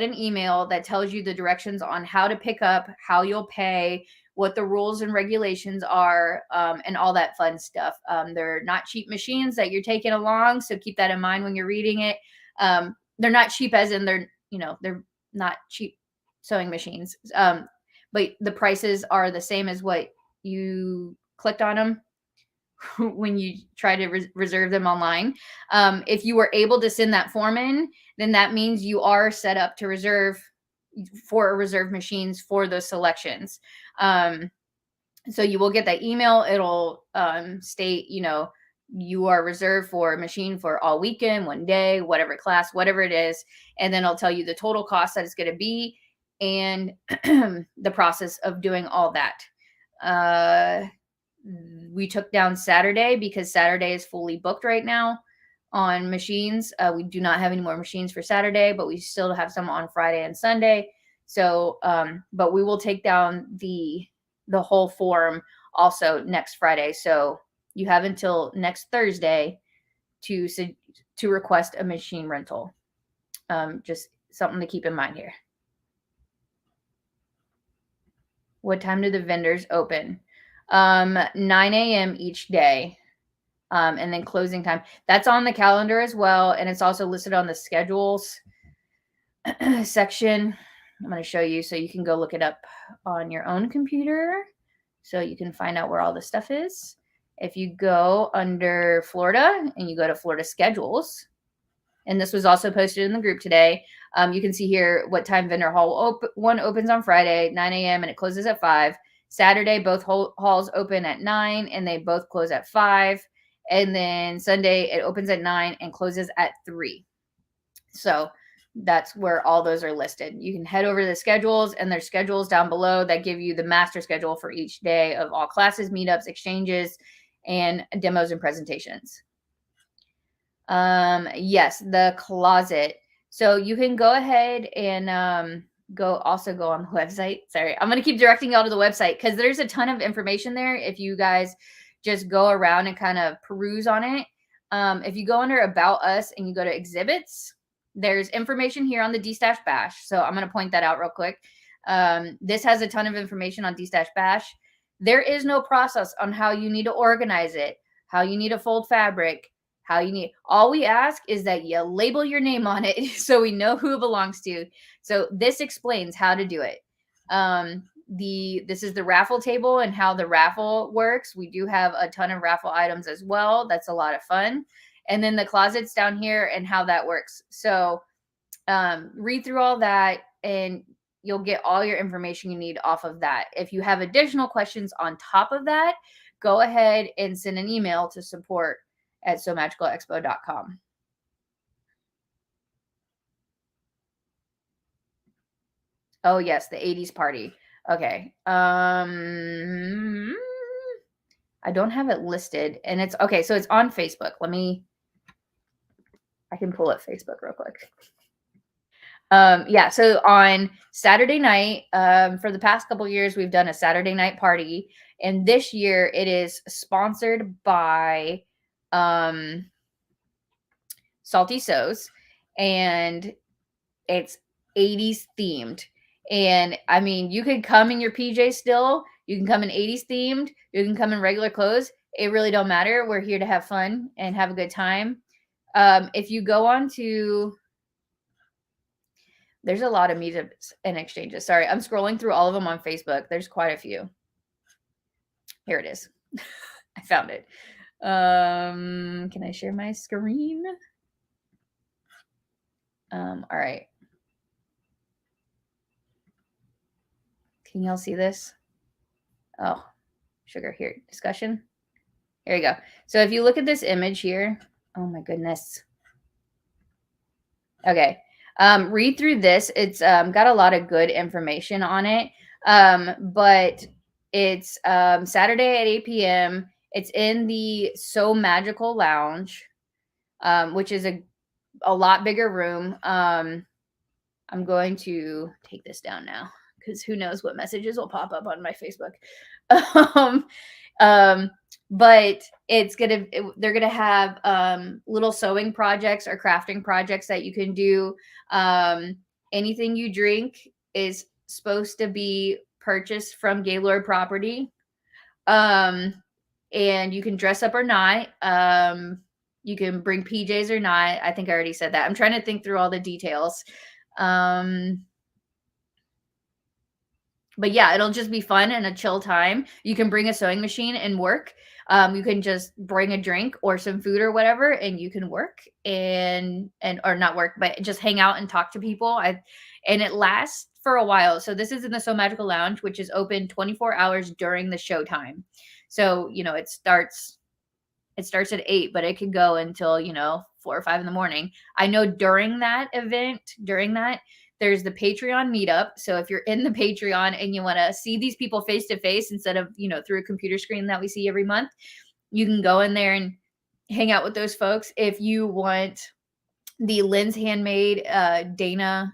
an email that tells you the directions on how to pick up, how you'll pay, what the rules and regulations are, and all that fun stuff. They're not cheap machines that you're taking along, so keep that in mind when you're reading it. They're not cheap as in they're not cheap sewing machines. But the prices are the same as what you clicked on them when you try to reserve them online. If you were able to send that form in, then that means you are set up to reserve for reserved machines for those selections. So you will get that email. It'll state, you are reserved for a machine for all weekend, one day, whatever class, whatever it is. And then I'll tell you the total cost that it's going to be and the process of doing all that. We took down Saturday because Saturday is fully booked right now on machines. We do not have any more machines for Saturday, but we still have some on Friday and Sunday. So, but we will take down the whole form also next Friday. So you have until next Thursday to request a machine rental. Just something to keep in mind here. What time do the vendors open? 9 a.m. each day. And then closing time. That's on the calendar as well. And it's also listed on the schedules section. I'm going to show you so you can go look it up on your own computer so you can find out where all the stuff is. If you go under Florida and you go to Florida schedules, and this was also posted in the group today, you can see here what time vendor hall one opens on Friday, 9 a.m. and it closes at 5. Saturday, both halls open at 9 and they both close at 5. And then Sunday, it opens at 9 and closes at 3. So that's where all those are listed. You can head over to the schedules, and there's schedules down below that give you the master schedule for each day of all classes, meetups, exchanges, and demos and presentations. Yes, the closet. So you can go ahead and go on the website. Sorry, I'm going to keep directing y'all to the website because there's a ton of information there if you guys just go around and kind of peruse on it. If you go under About Us and you go to Exhibits, there's information here on the D-Stash Bash. So I'm going to point that out real quick. This has a ton of information on D-Stash Bash. There is no process on how you need to organize it, how you need to fold fabric, all we ask is that you label your name on it so we know who it belongs to. So this explains how to do it. This is the raffle table and how the raffle works. We do have a ton of raffle items as well. That's a lot of fun. And then the closet's down here and how that works. So read through all that and you'll get all your information you need off of that. If you have additional questions on top of that, go ahead and send an email to support@sewmagicalexpo.com. Oh, yes, the 80s party. Okay. I don't have it listed. And it's okay. So it's on Facebook. I can pull up Facebook real quick. Yeah. So on Saturday night, for the past couple of years, we've done a Saturday night party. And this year it is sponsored by Salty Sews. And it's 80s themed. And I mean, you could come in your PJ still. You can come in 80s themed. You can come in regular clothes. It really don't matter. We're here to have fun and have a good time. If you go on to, there's a lot of meetups and exchanges. Sorry, I'm scrolling through all of them on Facebook. There's quite a few. Here it is. I found it. Can I share my screen? All right. Can y'all see this? Oh, sugar here. Discussion. Here we go. So if you look at this image here, oh my goodness. Okay. Read through this. It's got a lot of good information on it. But it's Saturday at 8 p.m. It's in the So Magical Lounge, which is a lot bigger room. I'm going to take this down now because who knows what messages will pop up on my Facebook. But they're gonna have little sewing projects or crafting projects that you can do. Anything you drink is supposed to be purchased from Gaylord property. And you can dress up or not. You can bring PJs or not. I think I already said that. I'm trying to think through all the details. But yeah, it'll just be fun and a chill time. You can bring a sewing machine and work. You can just bring a drink or some food or whatever, and you can work or not work, but just hang out and talk to people. And it lasts for a while. So this is in the So Magical Lounge, which is open 24 hours during the show time. So, you know, it starts at 8, but it could go until, 4 or 5 in the morning. I know during that event, there's the Patreon meetup. So if you're in the Patreon and you want to see these people face to face instead of, through a computer screen that we see every month, you can go in there and hang out with those folks. If you want the Lynn's Handmade Dana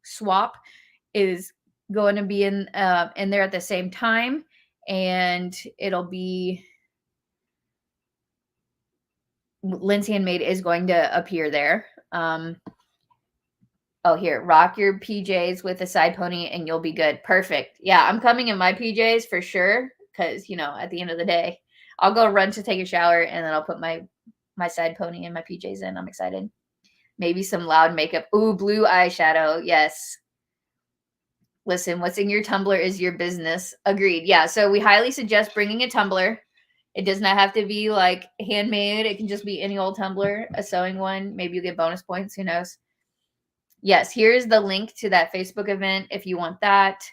swap is going to be in there at the same time, and it'll be Lynn's Handmade is going to appear there. Oh, here, rock your PJs with a side pony and you'll be good. Perfect. Yeah, I'm coming in my PJs for sure because, at the end of the day, I'll go run to take a shower and then I'll put my side pony and my PJs in. I'm excited. Maybe some loud makeup. Ooh, blue eyeshadow. Yes. Listen, what's in your tumbler is your business. Agreed. Yeah, so we highly suggest bringing a tumbler. It does not have to be like handmade. It can just be any old tumbler, a sewing one. Maybe you get bonus points. Who knows? Yes, here's the link to that Facebook event if you want that.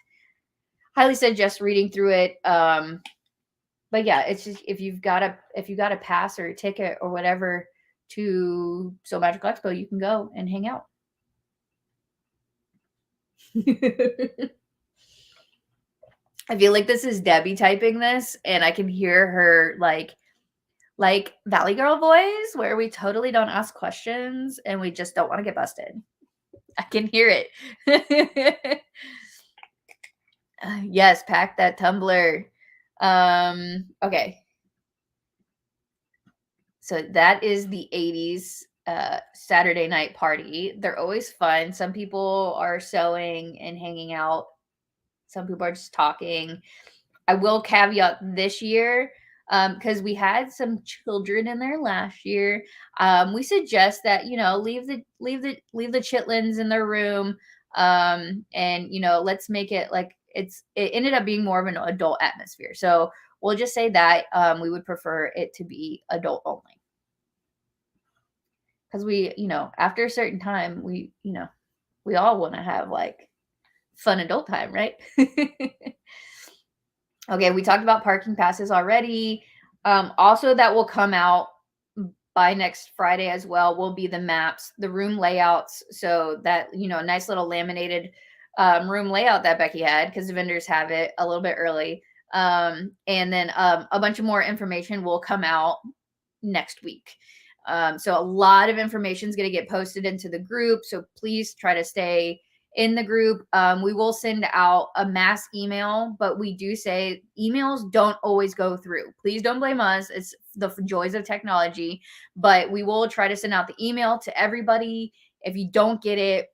Highly suggest reading through it. But yeah, it's just if you've got a pass or a ticket or whatever to So Magical Expo, you can go and hang out. I feel like this is Debbie typing this, and I can hear her like Valley Girl voice where we totally don't ask questions and we just don't want to get busted. I can hear it. Yes, pack that tumbler. Okay. So that is the 80s Saturday night party. They're always fun. Some people are sewing and hanging out. Some people are just talking. I will caveat this year, because we had some children in there last year. We suggest that leave the chitlins in their room, and let's make it like it ended up being more of an adult atmosphere. So we'll just say that we would prefer it to be adult only, because we after a certain time we all want to have like fun adult time, right? Okay, we talked about parking passes already. Also, that will come out by next Friday as well, will be the maps, the room layouts. So that, nice little laminated room layout that Becky had, because the vendors have it a little bit early. And then a bunch of more information will come out next week. So a lot of information is going to get posted into the group. So please try to stay in the group. We will send out a mass email, but we do say emails don't always go through. Please don't blame us. It's the joys of technology, but we will try to send out the email to everybody. If you don't get it,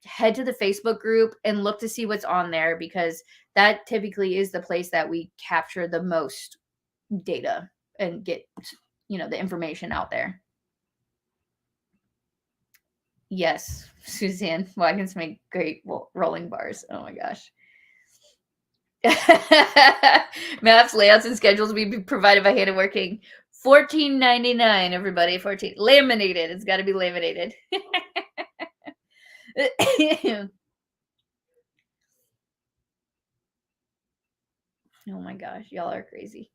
head to the Facebook group and look to see what's on there, because that typically is the place that we capture the most data and get, the information out there. Yes, Suzanne, wagons make great rolling bars. Oh my gosh. Maps, layouts, and schedules will be provided by Hanna Woodworking. $14.99, everybody. 14 laminated. It's got to be laminated. Oh my gosh, y'all are crazy.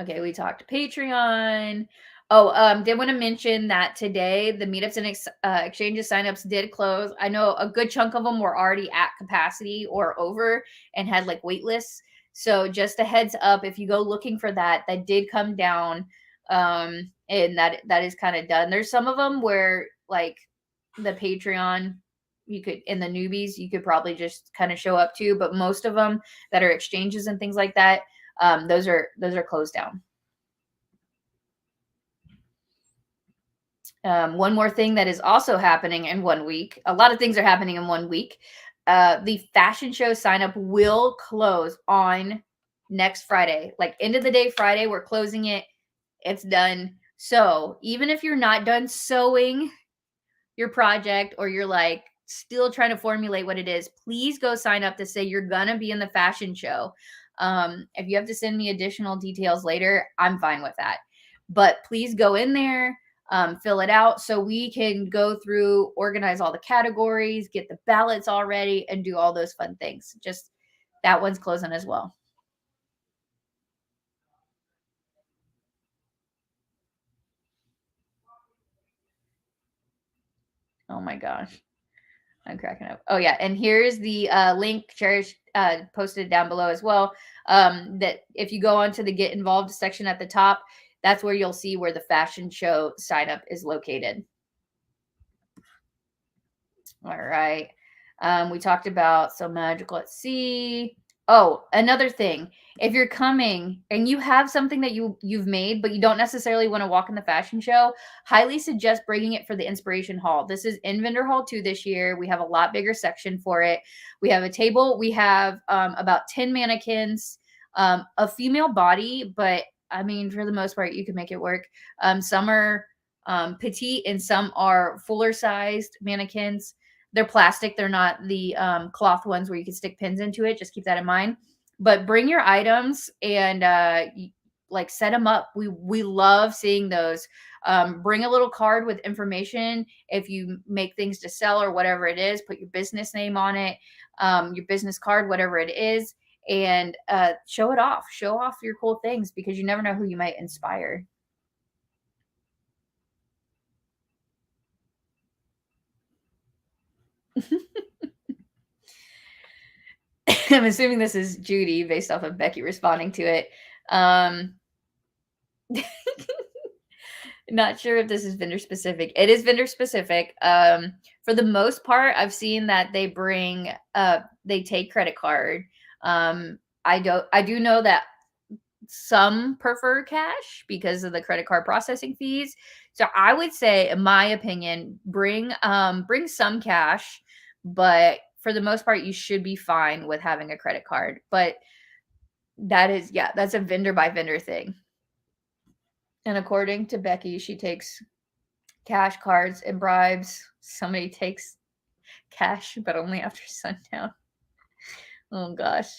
Okay, we talked Patreon. Oh, did want to mention that today the meetups and exchanges signups did close. I know a good chunk of them were already at capacity or over and had like wait lists. So just a heads up, if you go looking for that did come down, and that is kind of done. There's some of them where like the Patreon, you could, in the newbies, you could probably just kind of show up to, but most of them that are exchanges and things like that, those are closed down. One more thing that is also happening in 1 week. A lot of things are happening in 1 week. The fashion show sign up will close on next Friday. Like end of the day Friday, we're closing it. It's done. So even if you're not done sewing your project, or you're like still trying to formulate what it is, please go sign up to say you're gonna be in the fashion show. If you have to send me additional details later, I'm fine with that. But please go in there. fill it out so we can go through, organize all the categories, get the ballots all ready, and do all those fun things. Just that one's closing as well. Oh my gosh. I'm cracking up. Oh yeah, and here's the link Cherish posted down below as well. That if you go onto the Get Involved section at the top, that's where you'll see where the fashion show sign up is located. All right. We talked about So Magical at Sea. Oh, another thing. If you're coming and you have something that you've made, but you don't necessarily want to walk in the fashion show, highly suggest bringing it for the Inspiration Hall. This is in Vendor Hall 2 this year. We have a lot bigger section for it. We have a table. We have about 10 mannequins, a female body, but I mean, for the most part, you can make it work. Some are petite and some are fuller sized mannequins. They're plastic. They're not the cloth ones where you can stick pins into it. Just keep that in mind. But bring your items and like set them up. We love seeing those. Bring a little card with information. If you make things to sell or whatever it is, put your business name on it, your business card, whatever it is, and show it off. Show off your cool things because you never know who you might inspire. I'm assuming this is Judy based off of Becky responding to it. Not sure if this is vendor specific. It is vendor specific. For the most part, I've seen that they bring they take credit card. I do know that some prefer cash because of the credit card processing fees. So I would say, in my opinion, bring some cash, but for the most part, you should be fine with having a credit card. But that's a vendor by vendor thing. And according to Becky, she takes cash, cards, and bribes. Somebody takes cash, but only after sundown. Oh gosh.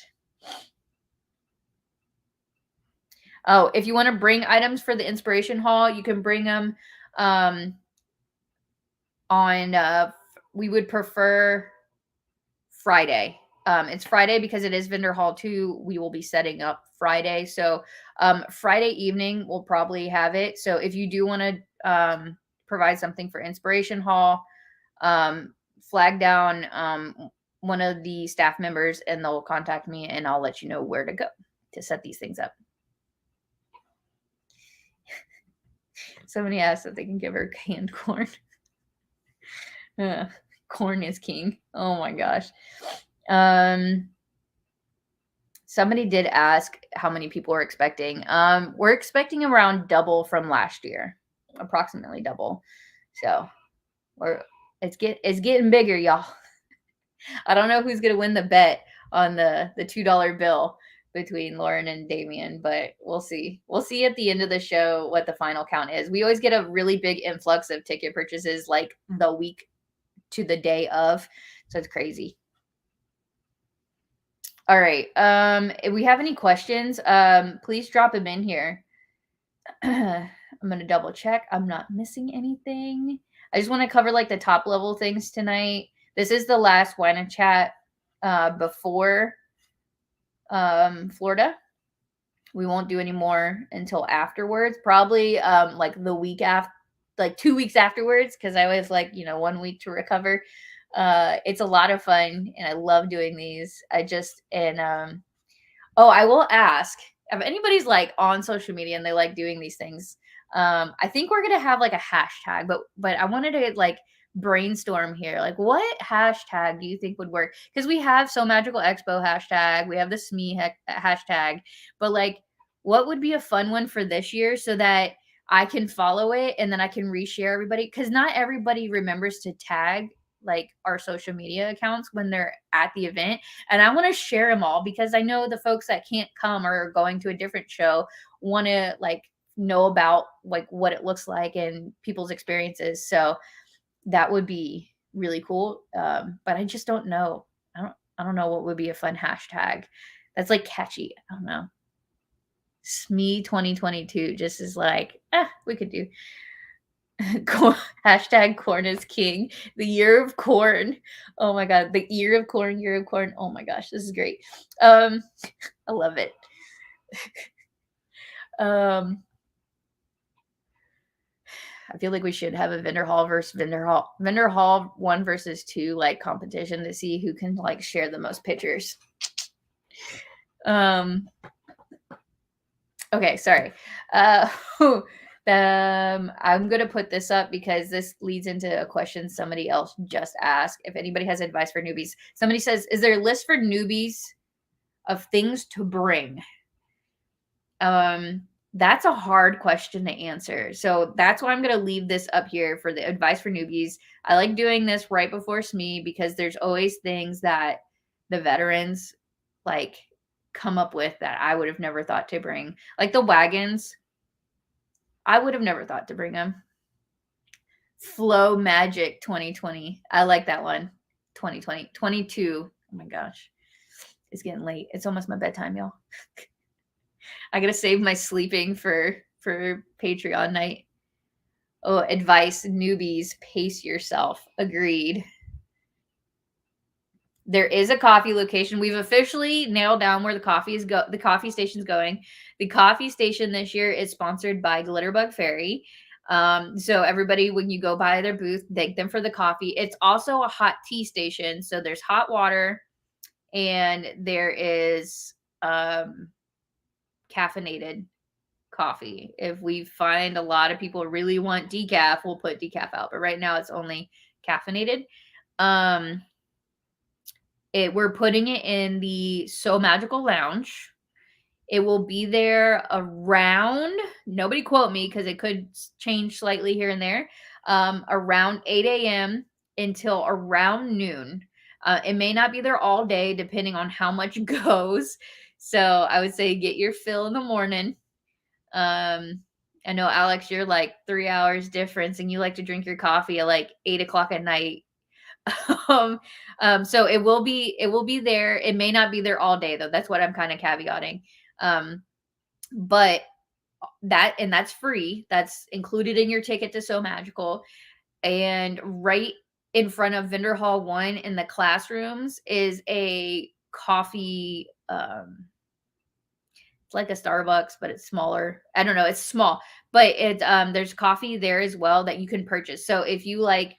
Oh, if you want to bring items for the Inspiration Hall, you can bring them on we would prefer Friday. It's Friday because it is Vendor Hall 2. We will be setting up Friday. So Friday evening, we'll probably have it. So if you do want to provide something for Inspiration Hall, flag down one of the staff members and they'll contact me and I'll let you know where to go to set these things up. Somebody asked if they can give her canned corn. Corn is king. Oh my gosh. Somebody did ask how many people we're expecting. We're expecting around double from last year, approximately double. So it's getting bigger, y'all. I don't know who's gonna win the bet on the $2 bill between Lauren and Damien, but we'll see. We'll see at the end of the show what the final count is. We always get a really big influx of ticket purchases like the week to the day of. So it's crazy. All right. If we have any questions, please drop them in here. I'm going to double check. I'm not missing anything. I just want to cover like the top level things tonight. This is the last Whine chat before Florida. We won't do any more until afterwards, probably like the week after, like 2 weeks afterwards, because I always like, 1 week to recover. It's a lot of fun and I love doing these. I will ask if anybody's like on social media and they like doing these things. I think we're gonna have like a hashtag, but I wanted to like brainstorm here. Like, what hashtag do you think would work? Because we have So Magical Expo hashtag, we have the SME hashtag, but like, what would be a fun one for this year so that I can follow it and then I can reshare everybody? Because not everybody remembers to tag like our social media accounts when they're at the event, and I want to share them all because I know the folks that can't come or are going to a different show want to like know about like what it looks like and people's experiences. So that would be really cool. But I just don't know. I don't know what would be a fun hashtag that's like catchy. I don't know. SME 2022 just is like, we could do. Hashtag corn is king. The year of corn. Oh my god, the year of corn, year of corn. Oh my gosh, this is great. I love it. I feel like we should have a vendor hall versus vendor hall 1 versus 2 like competition to see who can like share the most pictures. Okay, sorry. I'm gonna put this up because this leads into a question somebody else just asked. If anybody has advice for newbies, somebody says, "Is there a list for newbies of things to bring?" That's a hard question to answer. So that's why I'm going to leave this up here for the advice for newbies. I like doing this right before SME because there's always things that the veterans like come up with that I would have never thought to bring. Like the wagons, I would have never thought to bring them. Flow Magic 2020. I like that one. 2020. 22. Oh my gosh. It's getting late. It's almost my bedtime, y'all. I gotta save my sleeping for Patreon night. Oh, advice, newbies, pace yourself. Agreed. There is a coffee location. We've officially nailed down where the coffee station's going. The coffee station this year is sponsored by Glitterbug Fairy. So everybody, when you go by their booth, thank them for the coffee. It's also a hot tea station. So there's hot water and there is caffeinated coffee. If we find a lot of people really want decaf, we'll put decaf out. But right now it's only caffeinated. We're putting it in the So Magical Lounge. It will be there around, nobody quote me because it could change slightly here and there, around 8 a.m. until around noon. It may not be there all day depending on how much goes. So I would say get your fill in the morning. I know, Alex, you're like 3 hours difference and you like to drink your coffee at like 8 o'clock at night. So it will be there. It may not be there all day though. That's what I'm kind of caveating. But that's free. That's included in your ticket to So Magical. And right in front of Vendor Hall 1 in the classrooms is a coffee, it's like a Starbucks, but it's smaller. I don't know, it's small, but it there's coffee there as well that you can purchase. So if you like,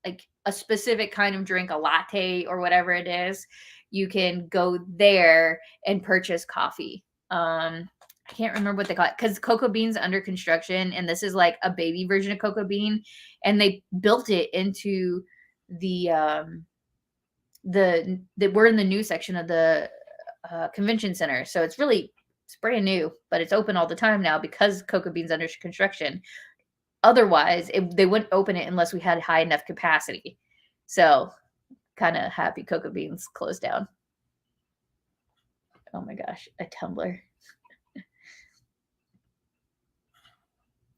like a specific kind of drink, a latte or whatever it is, you can go there and purchase coffee. I can't remember what they call it because Cocoa Bean's under construction, and this is like a baby version of Cocoa Bean, and they built it into we're in the new section of the convention center, so it's brand new, but it's open all the time now because Cocoa Bean's under construction. Otherwise, they wouldn't open it unless we had high enough capacity. So, kind of happy Cocoa Beans closed down. Oh my gosh, a tumbler.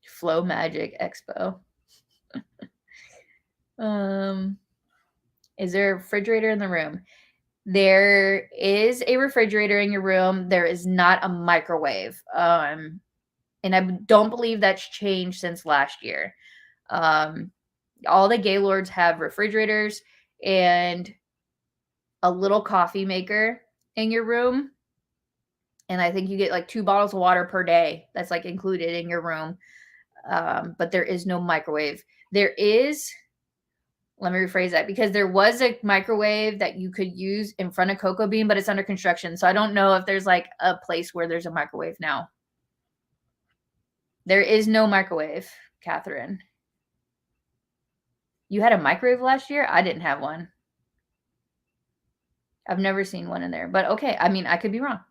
Flow Magic Expo. Is there a refrigerator in the room? There is a refrigerator in your room. There is not a microwave. And I don't believe that's changed since last year. All the Gaylords have refrigerators and a little coffee maker in your room. And I think you get like 2 bottles of water per day. That's like included in your room. But there is no microwave. Let me rephrase that, because there was a microwave that you could use in front of Cocoa Bean, but it's under construction. So I don't know if there's like a place where there's a microwave now. There is no microwave, Catherine. You had a microwave last year? I didn't have one. I've never seen one in there, but okay. I mean, I could be wrong.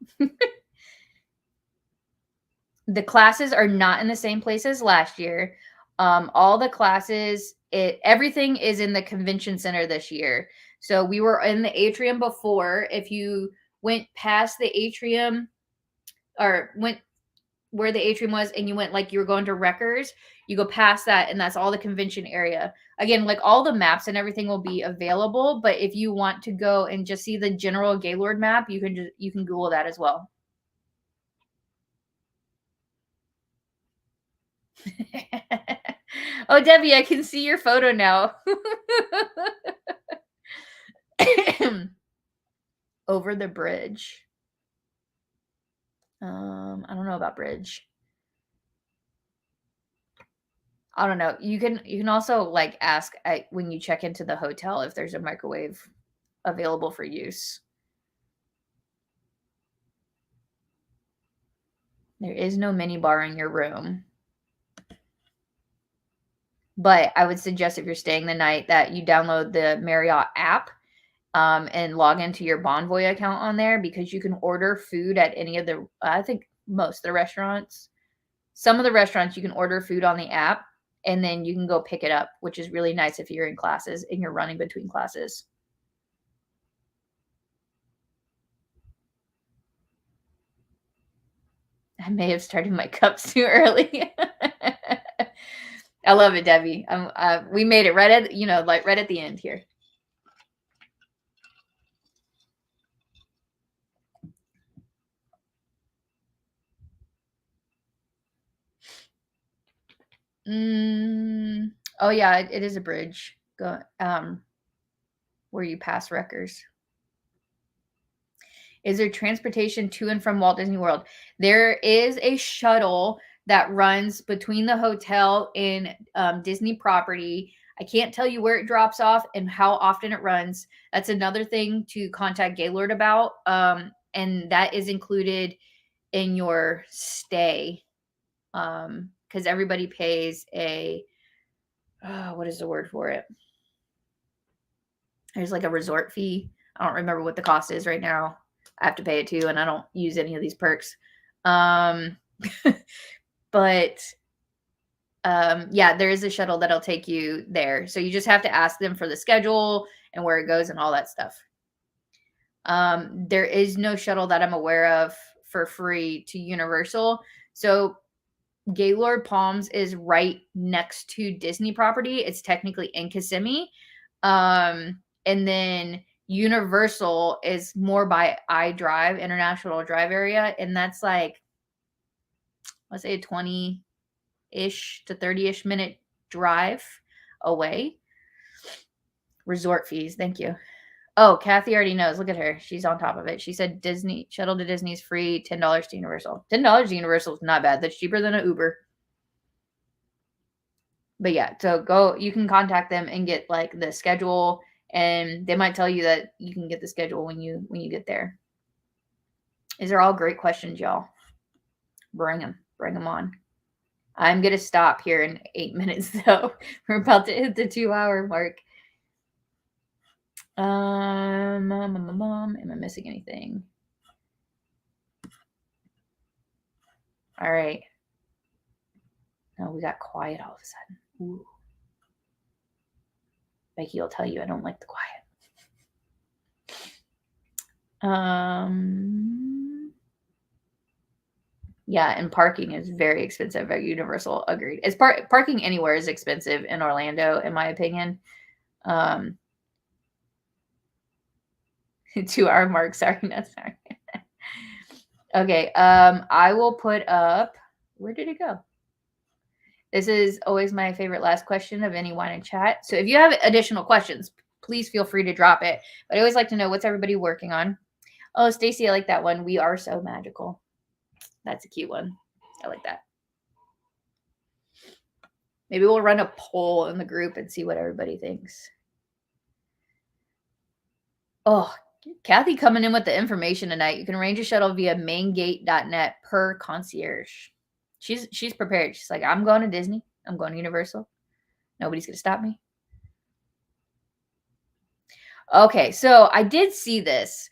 The classes are not in the same place as last year. All the classes, everything is in the convention center this year. So we were in the atrium before. If you went past the atrium or went where the atrium was and you went like you were going to Wreckers, you go past that and that's all the convention area. Again, like all the maps and everything will be available, but if you want to go and just see the general Gaylord map, you can Google that as well. Oh, Debbie, I can see your photo now. Over the bridge. I don't know about bridge. I don't know. You can also like ask when you check into the hotel if there's a microwave available for use. There is no mini bar in your room. But I would suggest if you're staying the night that you download the Marriott app and log into your Bonvoy account on there, because you can order food at any of the, I think most of the restaurants. Some of the restaurants you can order food on the app and then you can go pick it up, which is really nice if you're in classes and you're running between classes. I may have started my cups too early. I love it, Debbie. We made it right at, right at the end here. Oh yeah, it is a bridge. Where you pass wreckers. Is there transportation to and from Walt Disney World? There is a shuttle that runs between the hotel and Disney property. I can't tell you where it drops off and how often it runs. That's another thing to contact Gaylord about. And that is included in your stay. Because everybody pays what is the word for it? There's like a resort fee. I don't remember what the cost is right now. I have to pay it too, and I don't use any of these perks. But yeah, there is a shuttle that'll take you there. So you just have to ask them for the schedule and where it goes and all that stuff. There is no shuttle that I'm aware of for free to Universal. So Gaylord Palms is right next to Disney property. It's technically in Kissimmee. And then Universal is more by iDrive, International Drive area. And that's like, let's say a 20-ish to 30-ish minute drive away. Resort fees. Thank you. Oh, Kathy already knows. Look at her. She's on top of it. She said Disney shuttle to Disney is free. $10 to Universal. $10 to Universal is not bad. That's cheaper than an Uber. But yeah, so you can contact them and get like the schedule, and they might tell you that you can get the schedule when you get there. These are all great questions, y'all. Bring them on. I'm gonna stop here in 8 minutes though. We're about to hit the 2-hour mark. Am I missing anything? All right. No, we got quiet all of a sudden. Ooh. Becky will tell you I don't like the quiet. Yeah, and parking is very expensive at Universal. Agreed. It's parking anywhere is expensive in Orlando, in my opinion. 2-hour mark. Sorry, not sorry. Okay. I will put up. Where did it go? This is always my favorite last question of any Whine and Chat. So if you have additional questions, please feel free to drop it. But I always like to know what's everybody working on. Oh, Stacy, I like that one. We are so magical. That's a cute one. I like that. Maybe we'll run a poll in the group and see what everybody thinks. Oh, Kathy coming in with the information tonight. You can arrange a shuttle via maingate.net per concierge. She's prepared. She's like, I'm going to Disney. I'm going to Universal. Nobody's going to stop me. Okay, so I did see this.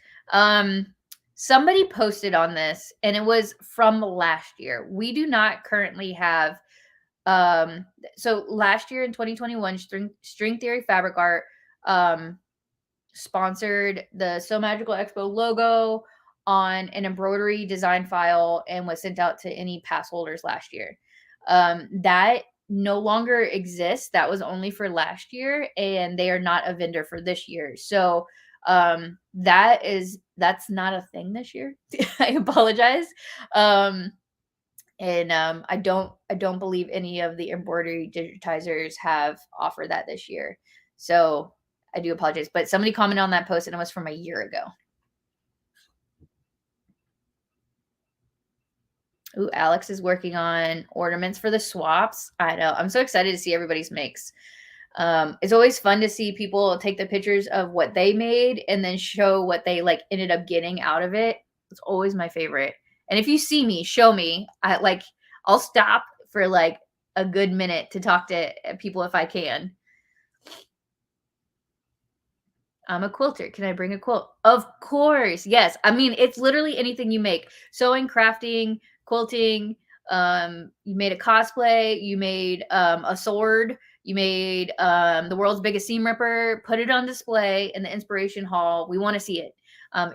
Somebody posted on this, and it was from last year. We do not currently have, so last year in 2021, String Theory Fabric Art sponsored the So Magical Expo logo on an embroidery design file and was sent out to any pass holders last year. That no longer exists. That was only for last year, and they are not a vendor for this year. So that's not a thing this year. I apologize. And I don't believe any of the embroidery digitizers have offered that this year. So I do apologize. But somebody commented on that post and it was from a year ago. Ooh, Alex is working on ornaments for the swaps. I know. I'm so excited to see everybody's makes. It's always fun to see people take the pictures of what they made and then show what they like ended up getting out of it. It's always my favorite. And if you see me, show me. I'll stop for like a good minute to talk to people if I can. I'm a quilter. Can I bring a quilt? Of course. Yes. I mean, it's literally anything you make. Sewing, crafting, quilting. You made a cosplay. You made a sword. You made the world's biggest seam ripper. Put it on display in the inspiration hall. We want to see it.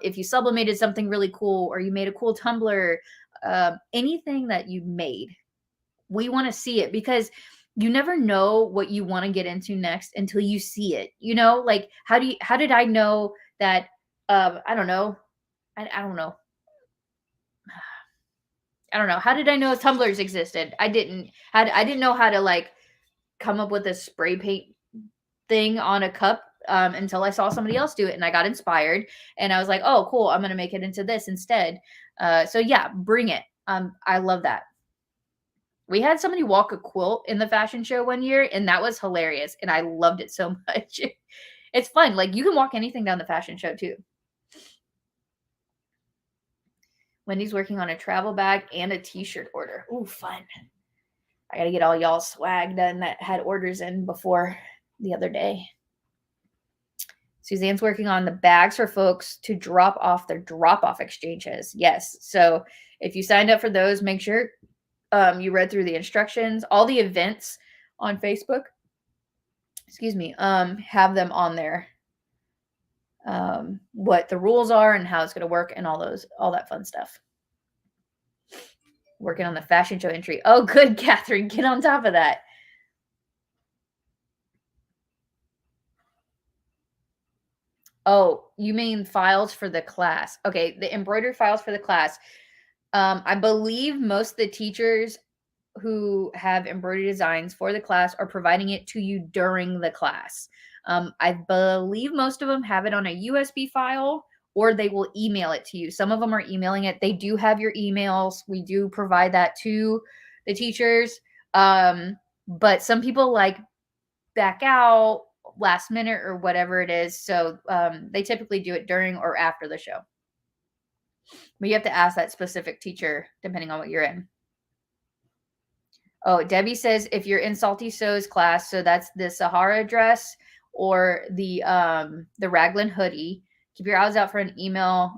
If you sublimated something really cool or you made a cool tumbler, anything that you made, we want to see it because you never know what you want to get into next until you see it. You know, like how did I know that I don't know. I don't know. I don't know. How did I know tumblers existed? I didn't know how to like come up with a spray paint thing on a cup until I saw somebody else do it and I got inspired and I was like, oh, cool. I'm going to make it into this instead. So yeah, bring it. I love that. We had somebody walk a quilt in the fashion show one year, and that was hilarious. And I loved it so much. It's fun. Like you can walk anything down the fashion show too. Wendy's working on a travel bag and a t-shirt order. Ooh, fun. I got to get all y'all swag done that had orders in before the other day. Suzanne's working on the bags for folks to drop off their drop-off exchanges. Yes. So if you signed up for those, make sure you read through the instructions. All the events on Facebook, have them on there. What the rules are and how it's going to work and all that fun stuff. Working on the fashion show entry. Oh, good, Catherine. Get on top of that. Oh, you mean files for the class. Okay, the embroidery files for the class. I believe most of the teachers who have embroidery designs for the class are providing it to you during the class. I believe most of them have it on a USB file or they will email it to you. Some of them are emailing it. They do have your emails. We do provide that to the teachers. But some people like back out last minute or whatever it is. So they typically do it during or after the show. But you have to ask that specific teacher depending on what you're in. Oh, Debbie says if you're in Salty Sews class, so that's the Sahara dress or the raglan hoodie, keep your eyes out for an email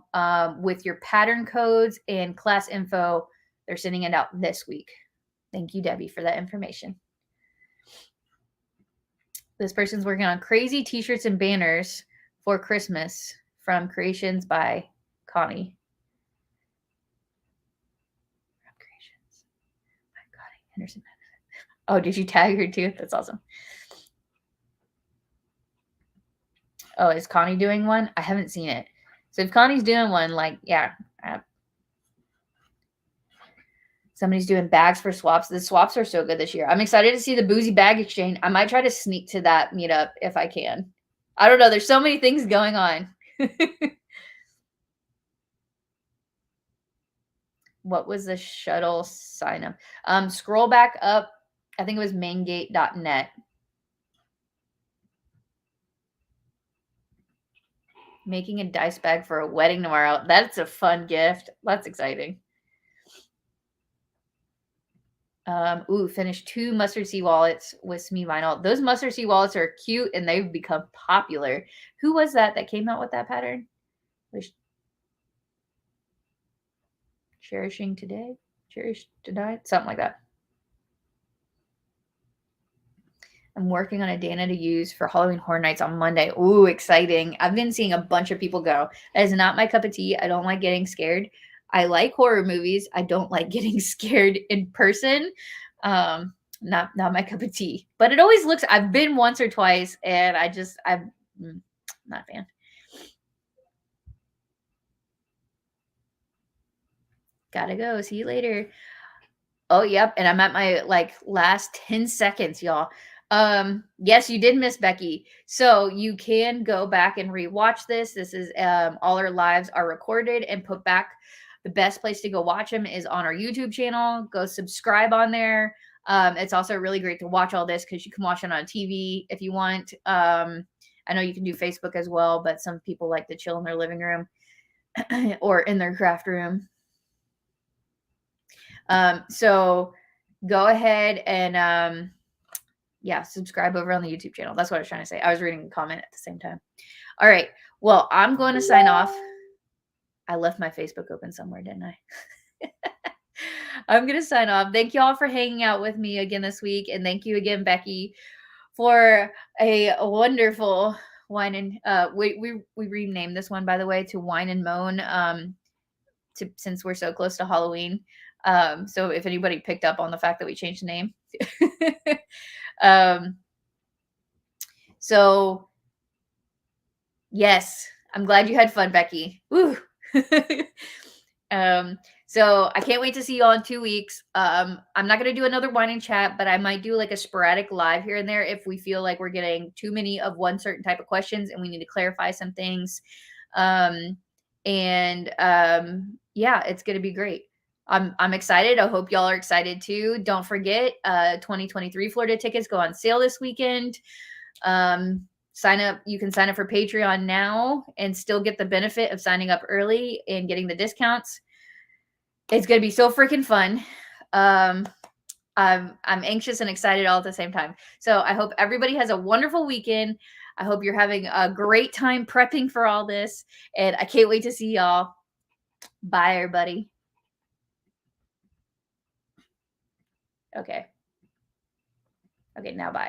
with your pattern codes and class info. They're sending it out this week. Thank you, Debbie, for that information. This person's working on crazy t-shirts and banners for Christmas from Creations by Connie. Henderson. Oh, did you tag her too? That's awesome. Oh, is Connie doing one? I haven't seen it. So if Connie's doing one, like, yeah. Somebody's doing bags for swaps. The swaps are so good this year. I'm excited to see the boozy bag exchange. I might try to sneak to that meetup if I can. I don't know. There's so many things going on. What was the shuttle sign up? Scroll back up. I think it was maingate.net. Making a dice bag for a wedding tomorrow. That's a fun gift. That's exciting. Finished 2 mustard seed wallets with SME vinyl. Those mustard seed wallets are cute and they've become popular. Who was that came out with that pattern? Cherishing today? Cherish tonight? Something like that. I'm working on a Dana to use for Halloween Horror Nights on Monday. Ooh, exciting. I've been seeing a bunch of people go. That is not my cup of tea. I don't like getting scared. I like horror movies. I don't like getting scared in person. Not my cup of tea. But it always looks, I've been once or twice and I'm not a fan. Gotta go. See you later. Oh, yep, and I'm at my, like, last 10 seconds, y'all. Yes, you did miss Becky. So, you can go back and rewatch this. This is, all our lives are recorded and put back. The best place to go watch them is on our YouTube channel. Go subscribe on there. It's also really great to watch all this because you can watch it on TV if you want. I know you can do Facebook as well, but some people like to chill in their living room or in their craft room. So go ahead and yeah, subscribe over on the YouTube channel. That's what I was trying to say. I was reading a comment at the same time. All right. Well, I'm going to sign off. I left my Facebook open somewhere, didn't I? I'm going to sign off. Thank you all for hanging out with me again this week. And thank you again, Becky, for a wonderful Whine and we renamed this one, by the way, to Whine and Moan, since we're so close to Halloween. So if anybody picked up on the fact that we changed the name. So yes, I'm glad you had fun, Becky. Woo. So I can't wait to see you all in 2 weeks. I'm not going to do another Whine and Chat, but I might do like a sporadic live here and there if we feel like we're getting too many of one certain type of questions and we need to clarify some things. Yeah, it's going to be great. I'm excited. I hope y'all are excited too. Don't forget, 2023 Florida tickets go on sale this weekend. Sign up. You can sign up for Patreon now and still get the benefit of signing up early and getting the discounts. It's going to be so freaking fun. I'm anxious and excited all at the same time. So I hope everybody has a wonderful weekend. I hope you're having a great time prepping for all this. And I can't wait to see y'all. Bye, everybody. Okay. Okay, now bye.